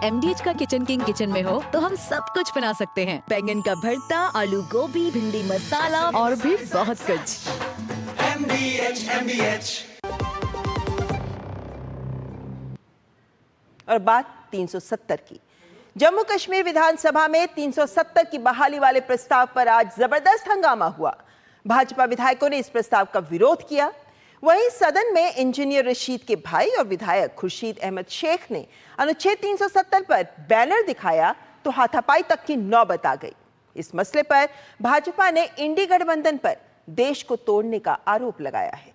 MDH का किचन किंग किचन में हो तो हम सब कुछ बना सकते हैं। बैंगन का भरता, आलू गोभी, भिंडी मसाला और भी बहुत कुछ। MDH। और बात 370 की। जम्मू कश्मीर विधानसभा में 370 की बहाली वाले प्रस्ताव पर आज जबरदस्त हंगामा हुआ। भाजपा विधायकों ने इस प्रस्ताव का विरोध किया। वहीं सदन में इंजीनियर रशीद के भाई और विधायक खुर्शीद अहमद शेख ने अनुच्छेद 370 पर बैनर दिखाया तो हाथापाई तक की नौबत आ गई। इस मसले पर भाजपा ने इंडी गठबंधन पर देश को तोड़ने का आरोप लगाया है।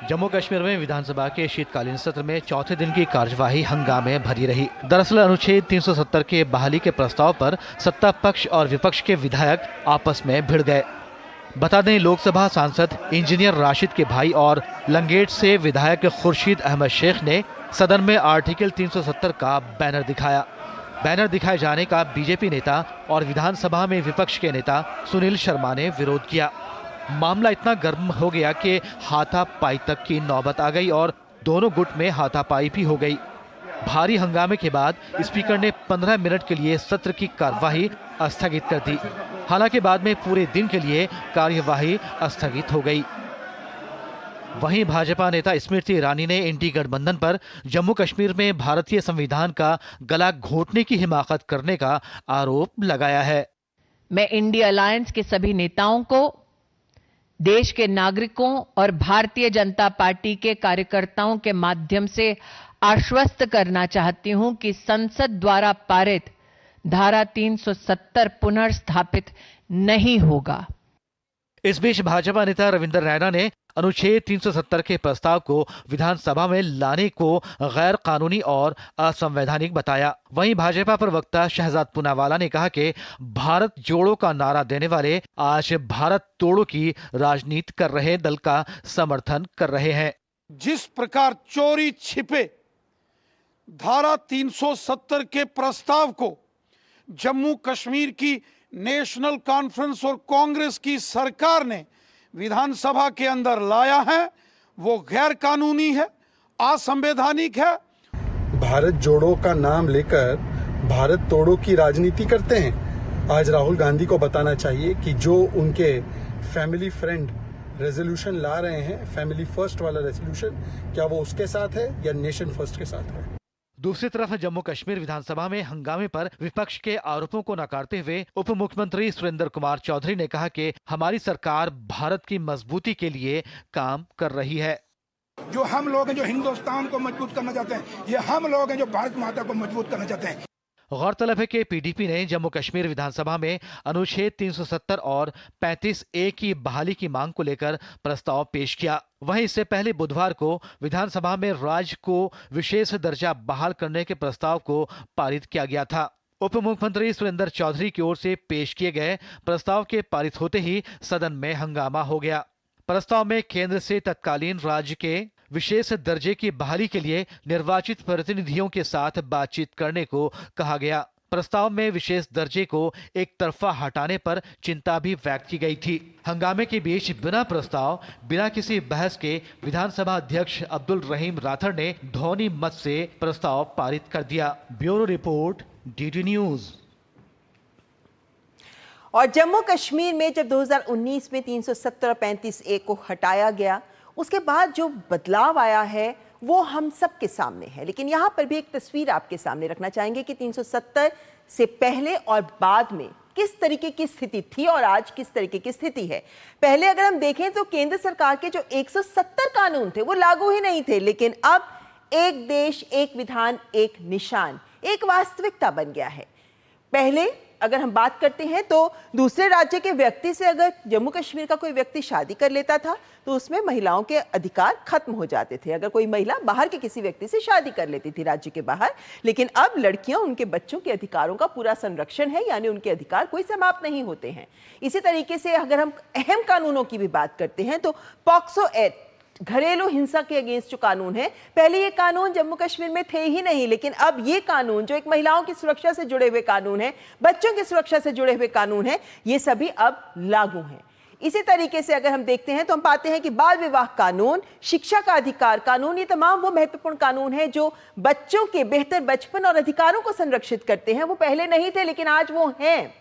जम्मू कश्मीर में विधानसभा के शीतकालीन सत्र में चौथे दिन की कार्यवाही हंगामे भरी रही। दरअसल अनुच्छेद 370 के बहाली के प्रस्ताव पर सत्ता पक्ष और विपक्ष के विधायक आपस में भिड़ गए। बता दें, लोकसभा सांसद इंजीनियर राशिद के भाई और लंगेट से विधायक खुर्शीद अहमद शेख ने सदन में आर्टिकल 370 का बैनर दिखाया। बैनर दिखाए जाने का बीजेपी नेता और विधानसभा में विपक्ष के नेता सुनील शर्मा ने विरोध किया। मामला इतना गर्म हो गया कि हाथापाई तक की नौबत आ गई और दोनों गुट में हाथापाई भी हो गई। भारी हंगामे के बाद स्पीकर ने 15 मिनट के लिए सत्र की कार्यवाही स्थगित कर दी। हालांकि बाद में पूरे दिन के लिए कार्यवाही स्थगित हो गई। वहीं भाजपा नेता स्मृति ईरानी ने इंडी गठबंधन पर जम्मू कश्मीर में भारतीय संविधान का गला घोंटने की हिमाकत करने का आरोप लगाया है। मैं इंडी अलायंस के सभी नेताओं को, देश के नागरिकों और भारतीय जनता पार्टी के कार्यकर्ताओं के माध्यम से आश्वस्त करना चाहती हूं कि संसद द्वारा पारित धारा 370 पुनर्स्थापित नहीं होगा। इस बीच भाजपा नेता रविंद्र रैना ने अनुच्छेद 370 के प्रस्ताव को विधानसभा में लाने को गैर कानूनी और असंवैधानिक बताया। वहीं भाजपा प्रवक्ता शहजाद पूनावाला ने कहा कि भारत जोड़ो का नारा देने वाले आज भारत तोड़ो की राजनीति कर रहे दल का समर्थन कर रहे हैं। जिस प्रकार चोरी छिपे धारा 370 के प्रस्ताव को जम्मू कश्मीर की नेशनल कॉन्फ्रेंस और कांग्रेस की सरकार ने विधानसभा के अंदर लाया है, वो गैर कानूनी है, असंवैधानिक है। भारत जोड़ो का नाम लेकर भारत तोड़ो की राजनीति करते हैं। आज राहुल गांधी को बताना चाहिए कि जो उनके फैमिली फ्रेंड रेजोल्यूशन ला रहे हैं, फैमिली फर्स्ट वाला रेजोल्यूशन, क्या वो उसके साथ है या नेशन फर्स्ट के साथ है। दूसरी तरफ जम्मू कश्मीर विधानसभा में हंगामे पर विपक्ष के आरोपों को नकारते हुए उप मुख्यमंत्री सुरेंद्र कुमार चौधरी ने कहा कि हमारी सरकार भारत की मजबूती के लिए काम कर रही है। जो हम लोग हैं जो हिंदुस्तान को मजबूत करना चाहते हैं, ये हम लोग हैं जो भारत माता को मजबूत करना चाहते हैं। गौरतलब है कि पीडीपी ने जम्मू कश्मीर विधानसभा में अनुच्छेद 370 और 35A की बहाली की मांग को लेकर प्रस्ताव पेश किया। वहीं इससे पहले बुधवार को विधानसभा में राज्य को विशेष दर्जा बहाल करने के प्रस्ताव को पारित किया गया था। उप मुख्यमंत्री सुरेंद्र चौधरी की ओर से पेश किए गए प्रस्ताव के पारित होते ही सदन में हंगामा हो गया। प्रस्ताव में केंद्र से तत्कालीन राज्य के विशेष दर्जे की बहाली के लिए निर्वाचित प्रतिनिधियों के साथ बातचीत करने को कहा गया। प्रस्ताव में विशेष दर्जे को एक तरफा हटाने पर चिंता भी व्यक्त की गई थी। हंगामे के बीच बिना प्रस्ताव, बिना किसी बहस के विधानसभा अध्यक्ष अब्दुल रहीम राठौर ने ध्वनि मत से प्रस्ताव पारित कर दिया। Bureau report, DD news. और जम्मू कश्मीर में जब 2019 में 370 और 35A को हटाया गया, उसके बाद जो बदलाव आया है वो हम सबके सामने है। लेकिन यहाँ पर भी एक तस्वीर आपके सामने रखना चाहेंगे कि 370 से पहले और बाद में किस तरीके की स्थिति थी और आज किस तरीके की स्थिति है। पहले अगर हम देखें तो केंद्र सरकार के जो 170 कानून थे वो लागू ही नहीं थे, लेकिन अब एक देश एक विधान एक निशान एक वास्तविकता बन गया है। पहले अगर हम बात करते हैं तो दूसरे राज्य के व्यक्ति से अगर जम्मू कश्मीर का कोई व्यक्ति शादी कर लेता था तो उसमें महिलाओं के अधिकार खत्म हो जाते थे, अगर कोई महिला बाहर के किसी व्यक्ति से शादी कर लेती थी राज्य के बाहर। लेकिन अब लड़कियां, उनके बच्चों के अधिकारों का पूरा संरक्षण है, यानी उनके अधिकार कोई समाप्त नहीं होते हैं। इसी तरीके से अगर हम अहम कानूनों की भी बात करते हैं तो पॉक्सो एक्ट, घरेलू हिंसा के अगेंस्ट जो कानून है, पहले ये कानून जम्मू कश्मीर में थे ही नहीं, लेकिन अब ये कानून जो एक महिलाओं की सुरक्षा से जुड़े हुए कानून है, बच्चों की सुरक्षा से जुड़े हुए कानून है, ये सभी अब लागू हैं। इसी तरीके से अगर हम देखते हैं तो हम पाते हैं कि बाल विवाह कानून, शिक्षा का अधिकार कानून, ये तमाम वो महत्वपूर्ण कानून हैं जो बच्चों के बेहतर बचपन और अधिकारों को संरक्षित करते हैं। वो पहले नहीं थे लेकिन आज वो हैं।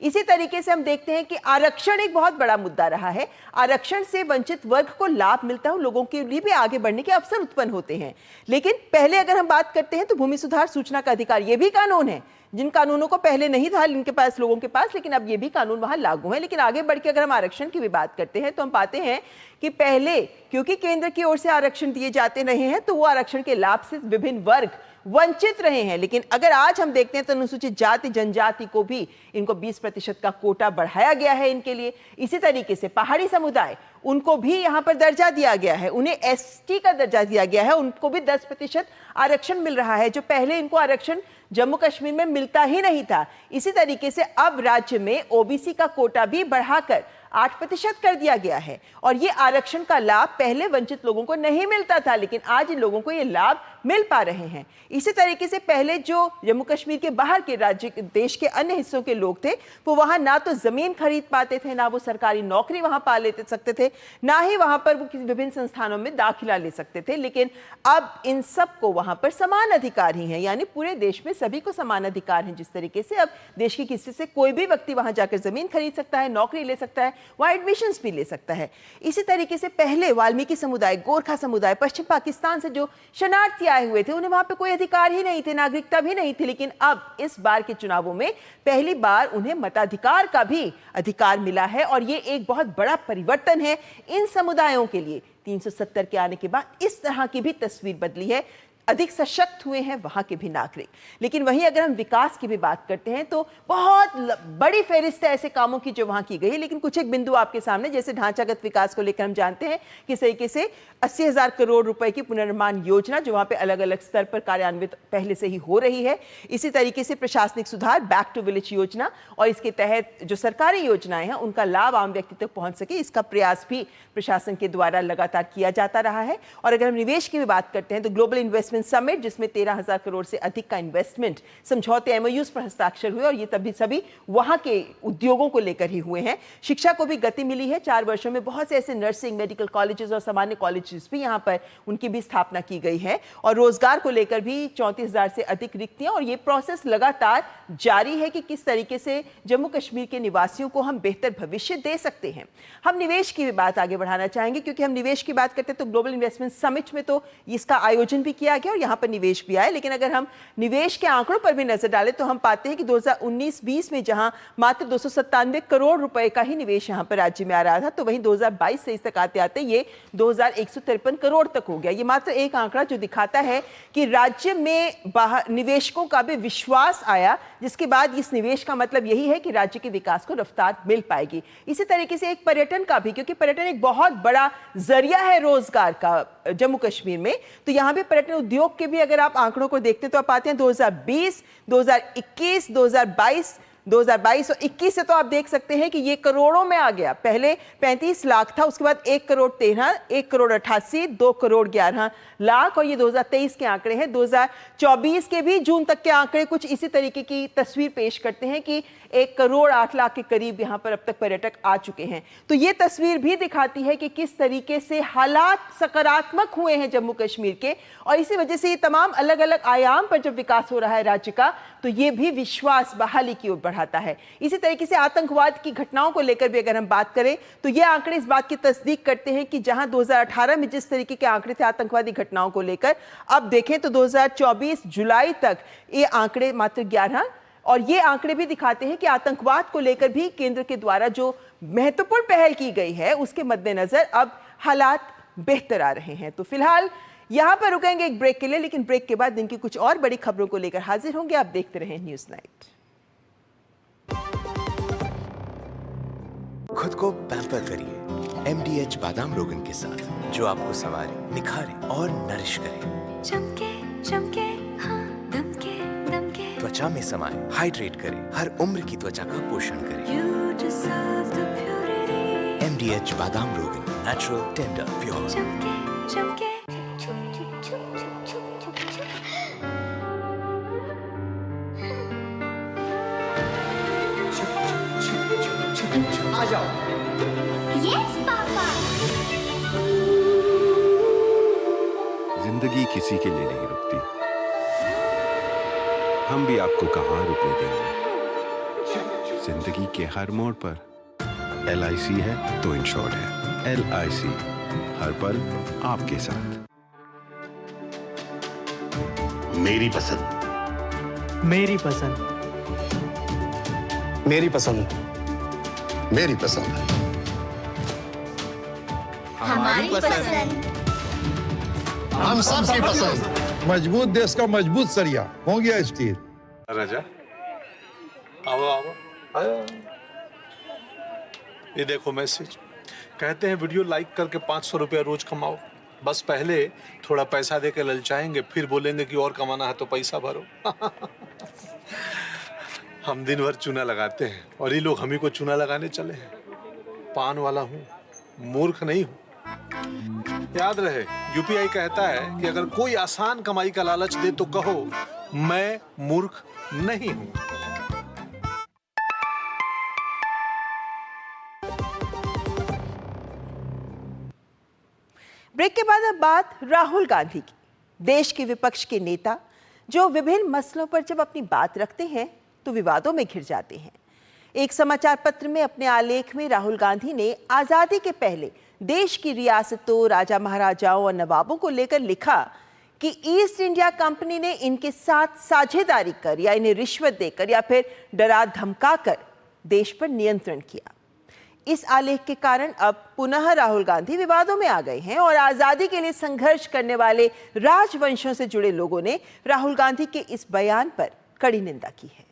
इसी तरीके से हम देखते हैं कि आरक्षण एक बहुत बड़ा मुद्दा रहा है। आरक्षण से वंचित वर्ग को लाभ मिलता है, लोगों के लिए भी आगे बढ़ने के अवसर उत्पन्न होते हैं। लेकिन पहले अगर हम बात करते हैं तो भूमि सुधार सूचना का अधिकार, ये भी कानून है जिन कानूनों को पहले नहीं था इनके पास, लोगों के पास, लेकिन अब ये भी कानून वहां लागू है। लेकिन आगे बढ़ के अगर हम आरक्षण की भी बात करते हैं तो हम पाते हैं कि पहले क्योंकि केंद्र की ओर से आरक्षण दिए जाते रहे हैं तो वो आरक्षण के लाभ से विभिन्न वर्ग वंचित रहे हैं। लेकिन अगर आज हम देखते हैं तो अनुसूचित जाति जनजाति को भी इनको 20% का कोटा बढ़ाया गया है इनके लिए। इसी तरीके से पहाड़ी समुदाय, उनको भी यहाँ पर दर्जा दिया गया है, उन्हें एसटी का दर्जा दिया गया है, उनको भी 10% आरक्षण मिल रहा है, जो पहले इनको आरक्षण जम्मू कश्मीर में मिलता ही नहीं था। इसी तरीके से अब राज्य में ओबीसी का कोटा भी बढ़ाकर 8% कर दिया गया है और ये आरक्षण का लाभ पहले वंचित लोगों को नहीं मिलता था, लेकिन आज इन लोगों को ये लाभ मिल पा रहे हैं। इसी तरीके से पहले जो जम्मू कश्मीर के बाहर के राज्य, देश के अन्य हिस्सों के लोग थे, वो वहां ना तो जमीन खरीद पाते थे, ना वो सरकारी नौकरी वहां पा लेते सकते थे, ना ही वहां पर वो किसी विभिन्न संस्थानों में दाखिला ले सकते थे। लेकिन अब इन सबको वहां पर समान अधिकार ही है, यानी पूरे देश में सभी को समान अधिकार हैं। जिस तरीके से अब देश के किसी से कोई भी व्यक्ति वहां जाकर जमीन खरीद सकता है, नौकरी ले सकता है, वहां एडमिशंस भी ले सकता है। इसी तरीके से पहले वाल्मीकि समुदाय, गोरखा समुदाय, पश्चिम पाकिस्तान से जो शरणार्थी आए हुए थे, उन्हें वहां पे कोई अधिकार ही नहीं थे, नागरिकता भी नहीं थी। लेकिन अब इस बार के चुनावों में पहली बार उन्हें मताधिकार का भी अधिकार मिला है और ये एक बहुत बड़ा परिवर्तन है इन समुदायों के लिए। 370 के आने के बाद इस तरह की भी तस्वीर बदली है, अधिक सशक्त हुए हैं वहां के भी नागरिक। लेकिन वहीं अगर हम विकास की भी बात करते हैं तो बहुत बड़ी फहरिस्त है ऐसे कामों की जो वहां की गई, लेकिन कुछ एक बिंदु आपके सामने, जैसे ढांचागत विकास को लेकर हम जानते हैं किस तरीके से 80,000 करोड़ रुपए की पुनर्निर्माण योजना जो वहां पे अलग अलग स्तर पर कार्यान्वित पहले से ही हो रही है। इसी तरीके से प्रशासनिक सुधार, बैक टू विलेज योजना, और इसके तहत जो सरकारी योजनाएं हैं उनका लाभ आम व्यक्ति तक पहुंच सके, इसका प्रयास भी प्रशासन के द्वारा लगातार किया जाता रहा है। और अगर हम निवेश की भी बात करते हैं तो ग्लोबल इन्वेस्टमेंट समिट, जिसमें 13,000 करोड़ से अधिक का इन्वेस्टमेंट समझौते एमओयूज पर हस्ताक्षर हुए और ये तभी सभी वहां के उद्योगों को लेकर ही हुए हैं। शिक्षा को भी गति मिली है, 4 वर्षों में बहुत से ऐसे नर्सिंग, मेडिकल कॉलेजेस और सामान्य कॉलेजेस भी यहाँ पर उनकी भी स्थापना की गई है। और रोजगार को लेकर भी 34,000 से अधिक रिक्तियां, और ये प्रोसेस लगातार जारी है कि किस तरीके से जम्मू कश्मीर के निवासियों को हम बेहतर भविष्य दे सकते हैं। हम निवेश की भी बात आगे बढ़ाना चाहेंगे, क्योंकि हम निवेश की बात करते हैं तो ग्लोबल इन्वेस्टमेंट समिट में तो इसका आयोजन भी किया गया और यहाँ पर निवेश भी आए। लेकिन अगर हम निवेश के आंकड़ों पर भी नजर डालें तो हम पाते हैं कि 2019-20 में जहां मात्र 297 करोड़ रुपए का ही निवेश यहाँ पर राज्य में आ रहा था, तो वहीं 2022-23 तक आते आते ये 2153 करोड़ तक हो गया। ये मात्र एक आंकड़ा जो दिखाता है कि राज्य में बाहर निवेशकों का भी विश्वास आया, जिसके बाद इस निवेश का मतलब यही है कि राज्य के विकास को रफ्तार मिल पाएगी। इसी तरीके से एक पर्यटन का भी, क्योंकि पर्यटन एक बहुत बड़ा जरिया है रोजगार का जम्मू कश्मीर में, तो यहाँ भी पर्यटन उद्योग के भी अगर आप आंकड़ों को देखते हैं तो आप पाते हैं 2020, 2021, 2022 और 21 से तो आप देख सकते हैं कि ये करोड़ों में आ गया। पहले 35 लाख था, उसके बाद 1 करोड़ 13, 1 करोड़ 88, 2 करोड़ 11 लाख, और ये 2023 के आंकड़े हैं। 2024 के भी जून तक के आंकड़े कुछ इसी तरीके की तस्वीर पेश करते हैं कि 1 करोड़ 8 लाख के करीब यहाँ पर अब तक पर्यटक आ चुके हैं। तो ये तस्वीर भी दिखाती है कि किस तरीके से हालात सकारात्मक हुए हैं जम्मू कश्मीर के, और इसी वजह से ये तमाम अलग अलग आयाम पर जब विकास हो रहा है राज्य का, तो ये भी विश्वास बहाली की ओर बढ़ा बढ़ाता है। इसी तरीके से आतंकवाद की घटनाओं को लेकर भी अगर हम बात करें तो ये आंकड़े इस बात की तस्दीक करते हैं कि जहां 2018 में जिस तरीके के आंकड़े थे आतंकवादी घटनाओं को लेकर, अब देखें तो 2024 जुलाई तक ये आंकड़े मात्र 11, और ये आंकड़े भी दिखाते हैं कि आतंकवाद को लेकर भी केंद्र के द्वारा जो महत्वपूर्ण पहल की गई है उसके मद्देनजर अब हालात बेहतर आ रहे हैं। तो फिलहाल यहां पर रुकेंगे एक ब्रेक के लिए, लेकिन ब्रेक के बाद दिन की कुछ और बड़ी खबरों को लेकर हाजिर होंगे। आप देखते रहें न्यूज़ नाइट। खुद को पैम्पर करिए MDH बादाम रोगन के साथ, जो आपको संवारे, निखारे और नरिश करे। चमके चमके हाँ, दमके दमके, त्वचा में समाए, हाइड्रेट करे, हर उम्र की त्वचा का पोषण करे। You deserve the purity. MDH बादाम रोगन, नेचुरल, टेंडर, प्योर। चमके चमके। आ जाओ। Yes, पापा। जिंदगी किसी के लिए नहीं रुकती, हम भी आपको कहाँ रुकने देंगे। जिंदगी के हर मोड़ पर LIC है तो इंश्योर्ड है। LIC, हर पल आपके साथ। मेरी पसंद। मेरी पसंद। मेरी पसंद। मेरी पसंद है। हमारी पसंद। हम सबकी पसंद। मजबूत देश का मजबूत सरिया हो गया स्टील। राजा आओ आओ आओ। ये देखो मैसेज, कहते हैं वीडियो लाइक करके 500 रुपया रोज कमाओ। बस पहले थोड़ा पैसा दे के ललचाएंगे, फिर बोलेंगे कि और कमाना है तो पैसा भरो। हम दिन भर चूना लगाते हैं और ये लोग हम ही को चूना लगाने चले हैं। पान वाला हूँ, मूर्ख नहीं हूँ। याद रहे, UPI कहता है कि अगर कोई आसान कमाई का लालच दे तो कहो मैं मूर्ख नहीं हूँ। ब्रेक के बाद अब बात राहुल गांधी की। देश के विपक्ष के नेता जो विभिन्न मसलों पर जब अपनी बात रखते हैं तो विवादों में घिर जाते हैं। एक समाचार पत्र में अपने आलेख में राहुल गांधी ने आजादी के पहले देश की रियासतों, राजा महाराजाओं और नवाबों को लेकर लिखा कि ईस्ट इंडिया कंपनी ने इनके साथ साझेदारी कर या इन्हें रिश्वत देकर या फिर डरा धमकाकर देश पर नियंत्रण किया। इस आलेख के कारण अब पुनः राहुल गांधी विवादों में आ गए हैं और आजादी के लिए संघर्ष करने वाले राजवंशों से जुड़े लोगों ने राहुल गांधी के इस बयान पर कड़ी निंदा की है।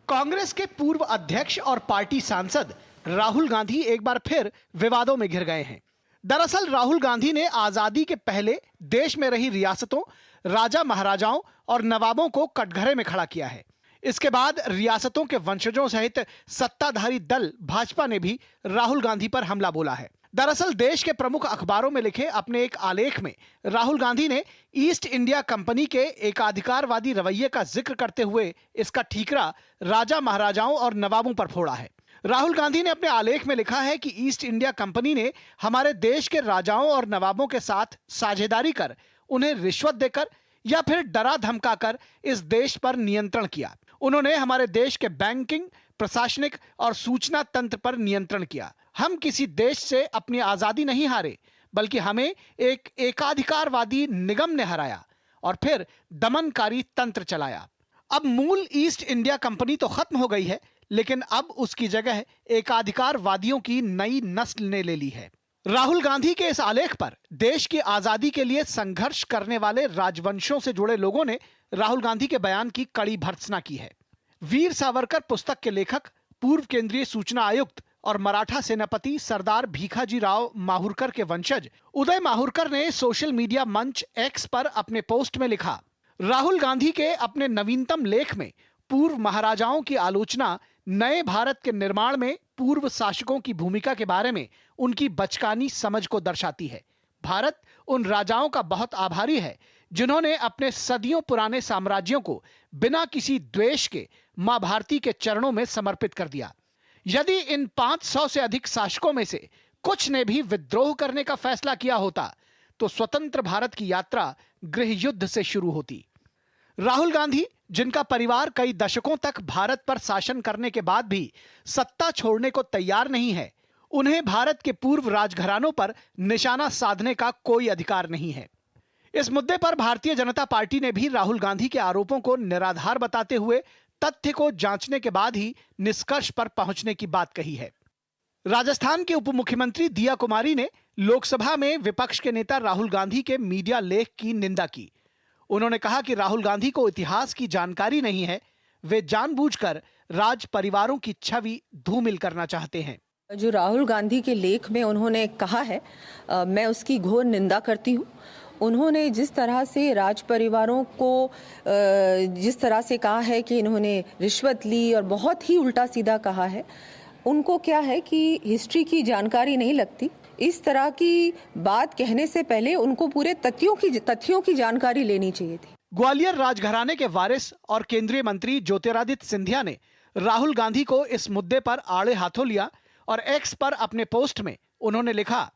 कांग्रेस के पूर्व अध्यक्ष और पार्टी सांसद राहुल गांधी एक बार फिर विवादों में घिर गए हैं। दरअसल राहुल गांधी ने आजादी के पहले देश में रही रियासतों, राजा महाराजाओं और नवाबों को कटघरे में खड़ा किया है। इसके बाद रियासतों के वंशजों सहित सत्ताधारी दल भाजपा ने भी राहुल गांधी पर हमला बोला है। दरअसल देश के प्रमुख अखबारों में लिखे अपने एक आलेख में राहुल गांधी ने ईस्ट इंडिया कंपनी के एकाधिकारवादी रवैये का जिक्र करते हुए इसका ठीकरा राजा महाराजाओं और नवाबों पर फोड़ा है। राहुल गांधी ने अपने आलेख में लिखा है कि ईस्ट इंडिया कंपनी ने हमारे देश के राजाओं और नवाबों के साथ साझेदारी कर, उन्हें रिश्वत देकर या फिर डरा धमकाकर इस देश पर नियंत्रण किया। उन्होंने हमारे देश के बैंकिंग, प्रशासनिक और सूचना तंत्र पर नियंत्रण किया। हम किसी देश से अपनी आजादी नहीं हारे, बल्कि हमें एक एकाधिकारवादी निगम ने हराया और फिर दमनकारी तंत्र चलाया। अब मूल ईस्ट इंडिया कंपनी तो खत्म हो गई है, लेकिन अब उसकी जगह एकाधिकारवादियों की नई नस्ल ने ले ली है। राहुल गांधी के इस आलेख पर देश की आजादी के लिए संघर्ष करने वाले राजवंशों से जुड़े लोगों ने राहुल गांधी के बयान की कड़ी भर्त्सना की है। वीर सावरकर पुस्तक के लेखक, पूर्व केंद्रीय सूचना आयुक्त और मराठा सेनापति सरदार भीखाजी राव माहुरकर के वंशज उदय माहुरकर ने सोशल मीडिया मंच X पर अपने पोस्ट में लिखा, राहुल गांधी के अपने नवीनतम लेख में पूर्व महाराजाओं की आलोचना नए भारत के निर्माण में पूर्व शासकों की भूमिका के बारे में उनकी बचकानी समझ को दर्शाती है। भारत उन राजाओं का बहुत आभारी है जिन्होंने अपने सदियों पुराने साम्राज्यों को बिना किसी द्वेष के मां भारती के चरणों में समर्पित कर दिया। यदि इन 500 से अधिक शासकों में से कुछ ने भी विद्रोह करने का फैसला किया होता तो स्वतंत्र भारत की यात्रा गृह युद्ध से शुरू होती। राहुल गांधी जिनका परिवार कई दशकों तक भारत पर शासन करने के बाद भी सत्ता छोड़ने को तैयार नहीं है, उन्हें भारत के पूर्व राजघरानों पर निशाना साधने का कोई अधिकार नहीं है। इस मुद्दे पर भारतीय जनता पार्टी ने भी राहुल गांधी के आरोपों को निराधार बताते हुए तथ्य को जांचने के बाद ही निष्कर्ष पर पहुंचने की बात कही है। राजस्थान के उप मुख्यमंत्री दिया कुमारी ने लोकसभा में विपक्ष के नेता राहुल गांधी के मीडिया लेख की निंदा की। उन्होंने कहा कि राहुल गांधी को इतिहास की जानकारी नहीं है, वे जानबूझकर राज परिवारों की छवि धूमिल करना चाहते हैं। जो राहुल गांधी के लेख में उन्होंने कहा है, मैं उसकी घोर निंदा करती हूँ। उन्होंने जिस तरह से राज परिवारों को जिस तरह से कहा है कि इन्होंने रिश्वत ली और बहुत ही उल्टा सीधा कहा है, उनको क्या है कि हिस्ट्री की जानकारी नहीं लगती। इस तरह की बात कहने से पहले उनको पूरे तथ्यों की जानकारी लेनी चाहिए थी। ग्वालियर राजघराने के वारिस और केंद्रीय मंत्री ज्योतिरादित्य सिंधिया ने राहुल गांधी को इस मुद्दे पर आड़े हाथों लिया और एक्स पर अपने पोस्ट में उन्होंने लिखा,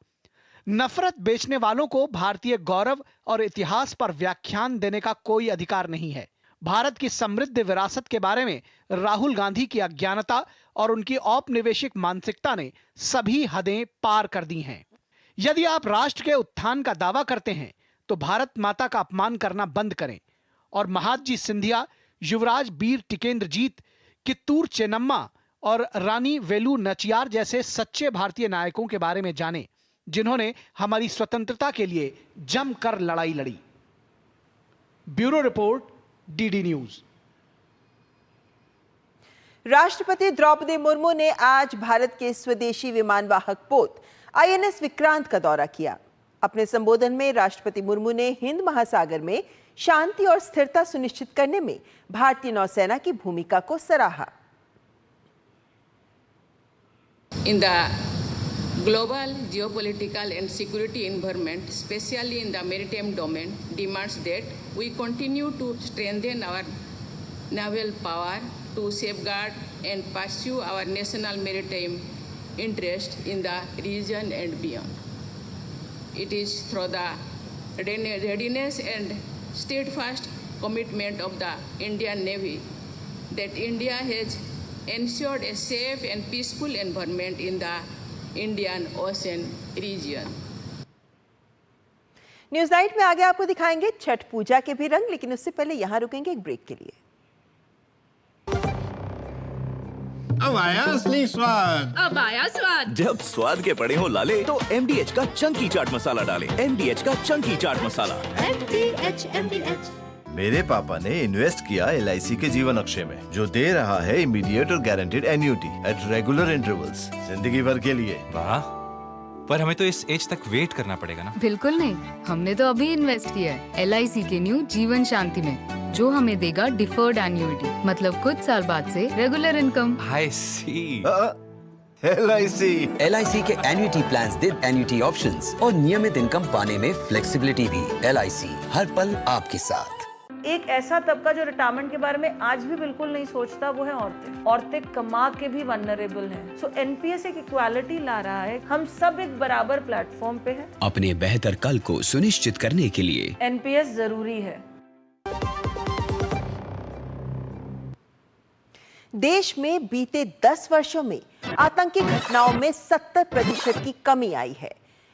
नफरत बेचने वालों को भारतीय गौरव और इतिहास पर व्याख्यान देने का कोई अधिकार नहीं है। भारत की समृद्ध विरासत के बारे में राहुल गांधी की अज्ञानता और उनकी औपनिवेशिक मानसिकता ने सभी हदें पार कर दी हैं। यदि आप राष्ट्र के उत्थान का दावा करते हैं तो भारत माता का अपमान करना बंद करें और महादजी सिंधिया, युवराज बीर टिकेंद्रजीत, कित्तूर चेन्नम्मा और रानी वेलू नचियार जैसे सच्चे भारतीय नायकों के बारे में जानें, जिन्होंने हमारी स्वतंत्रता के लिए जमकर लड़ाई लड़ी। Bureau report, DD news. राष्ट्रपति द्रौपदी मुर्मू ने आज भारत के स्वदेशी विमानवाहक पोत आईएनएस विक्रांत का दौरा किया। अपने संबोधन में राष्ट्रपति मुर्मू ने हिंद महासागर में शांति और स्थिरता सुनिश्चित करने में भारतीय नौसेना की भूमिका को सराहा। In the global geopolitical and security environment, especially in the maritime domain, demands that we continue to strengthen our naval power to safeguard and pursue our national maritime interest in the region and beyond. It is through the readiness and steadfast commitment of the Indian Navy that India has ensured a safe and peaceful environment in the Indian Ocean region. News night में आगे आपको दिखाएंगे छठ पूजा के भी रंग, लेकिन उससे पहले यहाँ रुकेंगे एक ब्रेक के लिए। अब आया असली स्वाद। अब आया स्वाद। जब स्वाद के पड़े हो लाले तो MDH का चंकी चाट मसाला डालें। MDH का चंकी चाट मसाला। MDH। मेरे पापा ने इन्वेस्ट किया LIC के जीवन अक्षय में, जो दे रहा है इमीडिएट और guaranteed annuity at regular intervals जिंदगी भर के लिए। वाह, पर हमें तो इस एज तक वेट करना पड़ेगा ना। बिल्कुल नहीं, हमने तो अभी इन्वेस्ट किया है LIC के न्यू जीवन शांति में, जो हमें देगा डिफर्ड एन्युटी, मतलब कुछ साल बाद से regular income. I see। LIC के एन्युटी प्लान्स दे एन्युटी ऑप्शंस और नियमित इनकम पाने में फ्लेक्सिबिलिटी भी। LIC हर पल आपके साथ। एक ऐसा तबका जो रिटायरमेंट के बारे में आज भी बिल्कुल नहीं सोचता, वो है औरतें। औरतें कमा के भी वल्नरेबल हैं। सो NPS एक इक्वालिटी ला रहा है, हम सब एक बराबर प्लेटफॉर्म पे हैं। अपने बेहतर कल को सुनिश्चित करने के लिए NPS जरूरी है। देश में बीते 10 वर्षों में आतंकी घटनाओं में 70% की कमी आई है।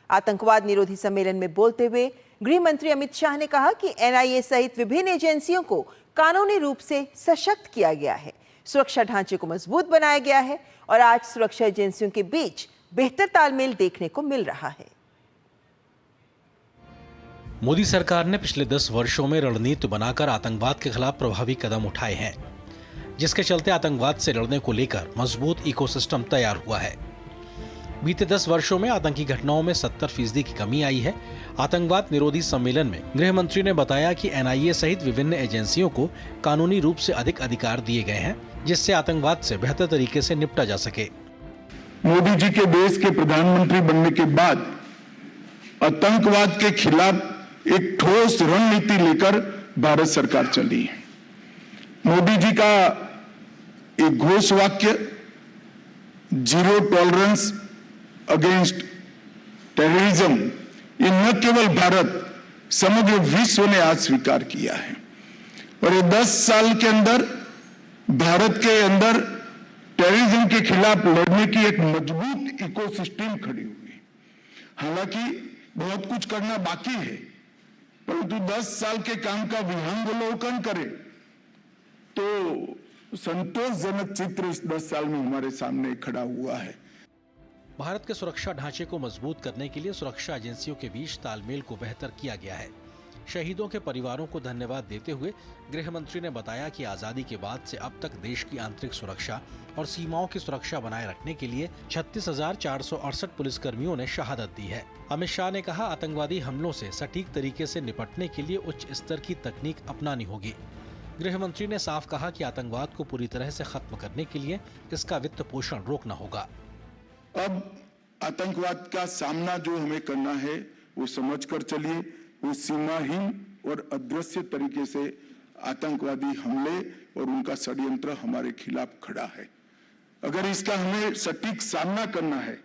आतंकवाद निरोधी सम्मेलन में बोलते हुए गृह मंत्री अमित शाह ने कहा कि NIA सहित विभिन्न एजेंसियों को कानूनी रूप से सशक्त किया गया है, सुरक्षा ढांचे को मजबूत बनाया गया है और आज सुरक्षा एजेंसियों के बीच बेहतर तालमेल देखने को मिल रहा है। मोदी सरकार ने पिछले 10 वर्षों में रणनीति बनाकर आतंकवाद के खिलाफ प्रभावी कदम उठाए हैं, जिसके चलते आतंकवाद से लड़ने को लेकर मजबूत इकोसिस्टम तैयार हुआ है। बीते 10 वर्षों में आतंकी घटनाओं में 70% की कमी आई है। आतंकवाद निरोधी सम्मेलन में गृह मंत्री ने बताया कि NIA सहित विभिन्न एजेंसियों को कानूनी रूप से अधिक अधिकार दिए गए हैं, जिससे आतंकवाद से बेहतर तरीके से निपटा जा सके। मोदी जी के देश के प्रधानमंत्री बनने के बाद आतंकवाद के खिलाफ एक ठोस रणनीति लेकर भारत सरकार चली है। मोदी जी का एक घोष वाक्य जीरो टॉलरेंस अगेंस्ट टेररिज्म, ये न केवल भारत, समग्र विश्व ने आज स्वीकार किया है। और ये 10 साल के अंदर भारत के अंदर टेररिज्म के खिलाफ लड़ने की एक मजबूत इकोसिस्टम खड़ी हुई। हालांकि बहुत कुछ करना बाकी है, परंतु 10 साल के काम का विहंगावलोकन करें तो संतोषजनक चित्र इस 10 साल में हमारे सामने खड़ा हुआ है। भारत के सुरक्षा ढांचे को मजबूत करने के लिए सुरक्षा एजेंसियों के बीच तालमेल को बेहतर किया गया है। शहीदों के परिवारों को धन्यवाद देते हुए गृह मंत्री ने बताया कि आजादी के बाद से अब तक देश की आंतरिक सुरक्षा और सीमाओं की सुरक्षा बनाए रखने के लिए 36,468 पुलिसकर्मियों ने शहादत दी है। अमित शाह ने कहा, आतंकवादी हमलों से सटीक तरीके से निपटने के लिए उच्च स्तर की तकनीक अपनानी होगी। गृह मंत्री ने साफ कहा कि आतंकवाद को पूरी तरह से खत्म करने के लिए इसका वित्त पोषण रोकना होगा। अब आतंकवाद का सामना जो हमें करना है वो समझकर चलिए। वो सीमाहीन और अदृश्य तरीके से आतंकवादी हमले और उनका षड्यंत्र हमारे खिलाफ खड़ा है। अगर इसका हमें सटीक सामना करना है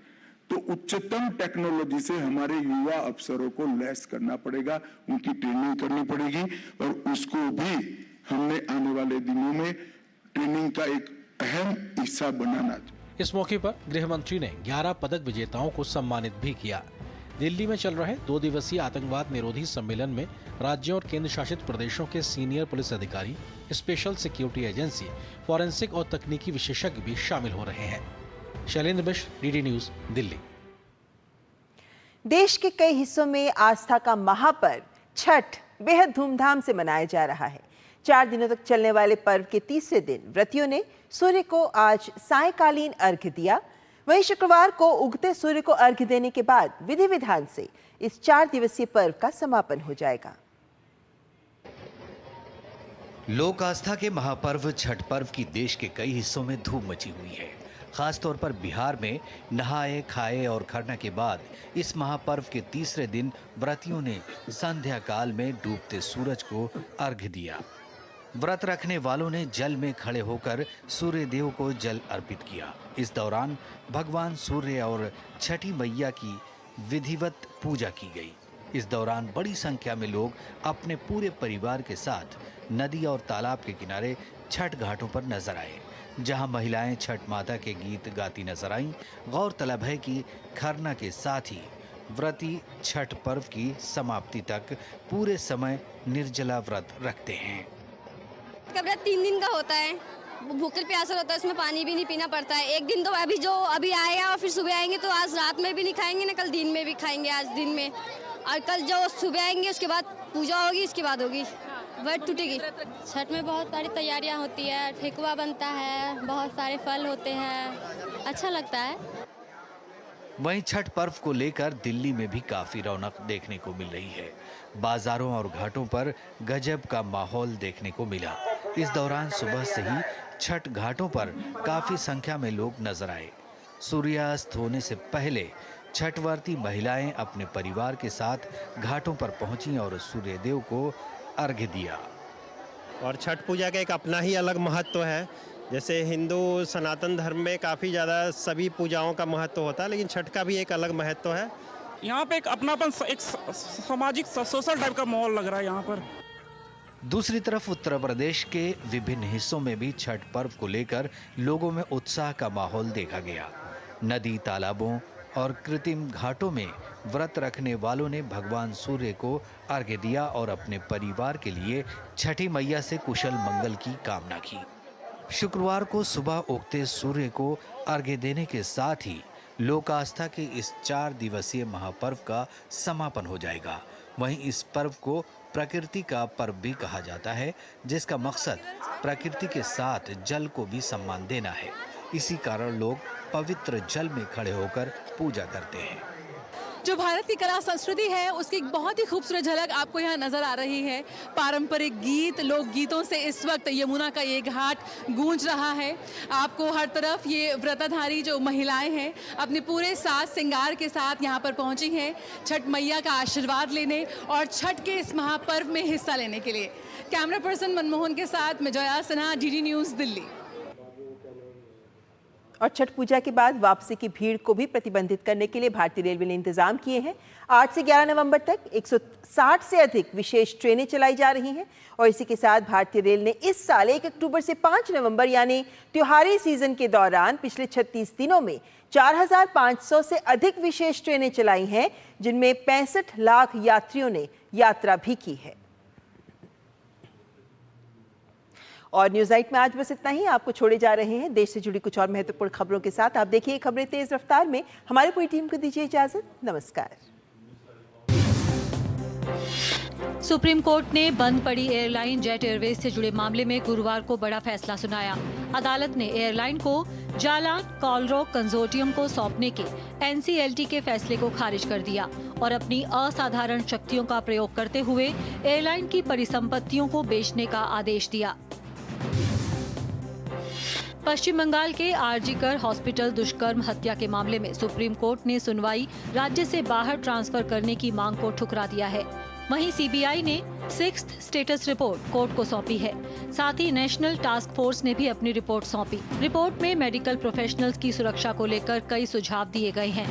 तो उच्चतम टेक्नोलॉजी से हमारे युवा अफसरों को लैस करना पड़ेगा, उनकी ट्रेनिंग करनी पड़ेगी और उसको भी हमने आने वाले दिनों में ट्रेनिंग का एक अहम हिस्सा बनाना। इस मौके पर गृह मंत्री ने 11 पदक विजेताओं को सम्मानित भी किया। दिल्ली में चल रहे 2 दिवसीय आतंकवाद निरोधी सम्मेलन में राज्यों और केंद्र शासित प्रदेशों के सीनियर पुलिस अधिकारी, स्पेशल सिक्योरिटी एजेंसी, फॉरेंसिक और तकनीकी विशेषज्ञ भी शामिल हो रहे हैं। शैलेंद्र मिश्र, डीडी न्यूज, दिल्ली। देश के कई हिस्सों में आस्था का महापर्व छठ बेहद धूमधाम से मनाया जा रहा है। 4 दिनों तक चलने वाले पर्व के तीसरे दिन व्रतियों ने सूर्य को आज सायंकालीन अर्घ्य दिया। वहीं शुक्रवार को उगते सूर्य को अर्घ्य देने के बाद विधि विधान से इस 4 दिवसीय पर्व का समापन हो जाएगा। लोक आस्था के महापर्व छठ पर्व की देश के कई हिस्सों में धूम मची हुई है। खासतौर पर बिहार में नहाए खाए और खरना के बाद इस महापर्व के तीसरे दिन व्रतियों ने संध्या काल में डूबते सूरज को अर्घ्य दिया। व्रत रखने वालों ने जल में खड़े होकर सूर्य देव को जल अर्पित किया। इस दौरान भगवान सूर्य और छठी मैया की विधिवत पूजा की गई। इस दौरान बड़ी संख्या में लोग अपने पूरे परिवार के साथ नदी और तालाब के किनारे छठ घाटों पर नजर आए, जहां महिलाएं छठ माता के गीत गाती नजर आईं। गौरतलब है कि खरना के साथ ही व्रती छठ पर्व की समाप्ति तक पूरे समय निर्जला व्रत रखते हैं। का व्रत 3 दिन का होता है, भूखे प्यासा होता है, उसमें पानी भी नहीं पीना पड़ता है। एक दिन तो अभी आएगा और फिर सुबह आएंगे तो आज रात में भी नहीं खाएंगे ना, कल दिन में भी खाएंगे, आज दिन में, और कल जो सुबह आएंगे उसके बाद पूजा होगी, इसके बाद होगी व्रत टूटेगी। छठ में बहुत सारी तैयारियां होती है, ठेकुआ बनता है, बहुत सारे फल होते हैं, अच्छा लगता है। वहीं छठ पर्व को लेकर दिल्ली में भी काफी रौनक देखने को मिल रही है। बाजारों और घाटों पर गजब का माहौल देखने को मिला। इस दौरान सुबह से ही छठ घाटों पर काफी संख्या में लोग नजर आए। सूर्यास्त होने से पहले छठव्रती महिलाएं अपने परिवार के साथ घाटों पर पहुंची और सूर्य देव को अर्घ्य दिया। और छठ पूजा का एक अपना ही अलग महत्व है। जैसे हिंदू सनातन धर्म में काफ़ी ज़्यादा सभी पूजाओं का महत्व होता है, लेकिन छठ का भी एक अलग महत्व है। यहाँ पे एक अपनापन, एक सामाजिक सोशल टाइप का माहौल लग रहा है यहाँ पर। दूसरी तरफ उत्तर प्रदेश के विभिन्न हिस्सों में भी छठ पर्व को लेकर लोगों में उत्साह का माहौल देखा गया। नदी, तालाबों और कृत्रिम घाटों में व्रत रखने वालों ने भगवान सूर्य को अर्घ्य दिया और अपने परिवार के लिए छठी मैया से कुशल मंगल की कामना की। शुक्रवार को सुबह उगते सूर्य को अर्घ्य देने के साथ ही लोक आस्था के इस 4 दिवसीय महापर्व का समापन हो जाएगा। वहीं इस पर्व को प्रकृति का पर्व भी कहा जाता है, जिसका मकसद प्रकृति के साथ जल को भी सम्मान देना है। इसी कारण लोग पवित्र जल में खड़े होकर पूजा करते हैं। जो भारत की कला संस्कृति है उसकी एक बहुत ही खूबसूरत झलक आपको यहाँ नजर आ रही है। पारंपरिक गीत, लोक गीतों से इस वक्त यमुना का ये घाट गूंज रहा है। आपको हर तरफ ये व्रतधारी जो महिलाएं हैं अपने पूरे साज श्रृंगार के साथ यहाँ पर पहुँची हैं छठ मैया का आशीर्वाद लेने और छठ के इस महापर्व में हिस्सा लेने के लिए। कैमरा पर्सन मनमोहन के साथ मैं जया सिन्हा, डीडी न्यूज़, दिल्ली। और छठ पूजा के बाद वापसी की भीड़ को भी प्रतिबंधित करने के लिए भारतीय रेलवे ने इंतजाम किए हैं। 8 से 11 नवंबर तक 160 से अधिक विशेष ट्रेनें चलाई जा रही हैं और इसी के साथ भारतीय रेल ने इस साल 1 अक्टूबर से 5 नवंबर यानी त्योहारी सीजन के दौरान पिछले 36 दिनों में 4,500 से अधिक विशेष ट्रेनें चलाई हैं, जिनमें 65 लाख यात्रियों ने यात्रा भी की है। और न्यूज़ नाइट में आज बस इतना ही। आपको छोड़े जा रहे हैं देश से जुड़ी कुछ और महत्वपूर्ण खबरों के साथ। आप देखिए खबरें तेज रफ्तार में। हमारी पूरी टीम को दीजिए इजाजत। नमस्कार। सुप्रीम कोर्ट ने बंद पड़ी एयरलाइन जेट एयरवेज से जुड़े मामले में गुरुवार को बड़ा फैसला सुनाया। अदालत ने एयरलाइन को जालान कॉलरॉक कंसोर्टियम को सौंपने के एनसीएलटी के फैसले को खारिज कर दिया और अपनी असाधारण शक्तियों का प्रयोग करते हुए एयरलाइन की परिसंपत्तियों को बेचने का आदेश दिया। पश्चिम बंगाल के आरजीकर हॉस्पिटल दुष्कर्म हत्या के मामले में सुप्रीम कोर्ट ने सुनवाई राज्य से बाहर ट्रांसफर करने की मांग को ठुकरा दिया है। वहीं सीबीआई ने 6th स्टेटस रिपोर्ट कोर्ट को सौंपी है। साथ ही नेशनल टास्क फोर्स ने भी अपनी रिपोर्ट सौंपी। रिपोर्ट में मेडिकल प्रोफेशनल्स की सुरक्षा को लेकर कई सुझाव दिए गए हैं।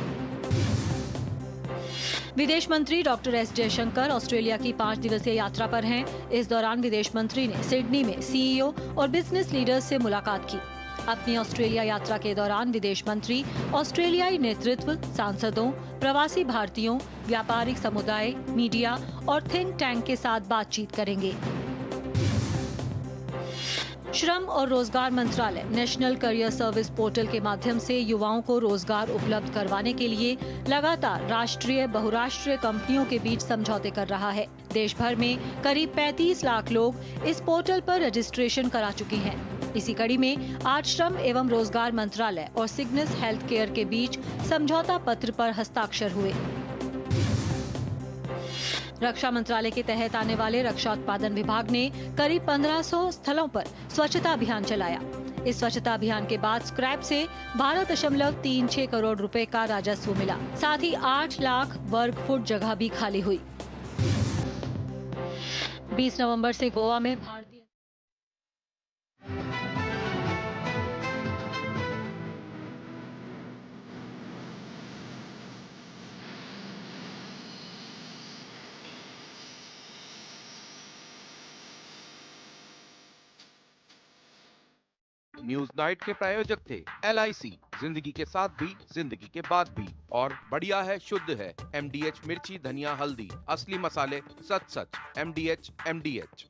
विदेश मंत्री डॉक्टर एस जयशंकर ऑस्ट्रेलिया की 5 दिवसीय यात्रा पर हैं। इस दौरान विदेश मंत्री ने सिडनी में सीईओ और बिजनेस लीडर्स से मुलाकात की। अपनी ऑस्ट्रेलिया यात्रा के दौरान विदेश मंत्री ऑस्ट्रेलियाई नेतृत्व, सांसदों, प्रवासी भारतीयों, व्यापारिक समुदाय, मीडिया और थिंक टैंक के साथ बातचीत करेंगे। श्रम और रोजगार मंत्रालय नेशनल करियर सर्विस पोर्टल के माध्यम से युवाओं को रोजगार उपलब्ध करवाने के लिए लगातार राष्ट्रीय बहुराष्ट्रीय कंपनियों के बीच समझौते कर रहा है। देश भर में करीब 35 लाख लोग इस पोर्टल पर रजिस्ट्रेशन करा चुके हैं। इसी कड़ी में आज श्रम एवं रोजगार मंत्रालय और सिग्नस हेल्थ केयर के बीच समझौता पत्र पर हस्ताक्षर हुए। रक्षा मंत्रालय के तहत आने वाले रक्षा उत्पादन विभाग ने करीब 1500 स्थलों पर स्वच्छता अभियान चलाया। इस स्वच्छता अभियान के बाद स्क्रैप से 12.36 करोड़ रुपए का राजस्व मिला। साथ ही 8 लाख वर्ग फुट जगह भी खाली हुई। 20 नवंबर से गोवा में भारतीय न्यूज नाइट के प्रायोजक थे LIC, जिंदगी के साथ भी जिंदगी के बाद भी, और बढ़िया है शुद्ध है MDH मिर्ची धनिया हल्दी, असली मसाले सच सच MDH।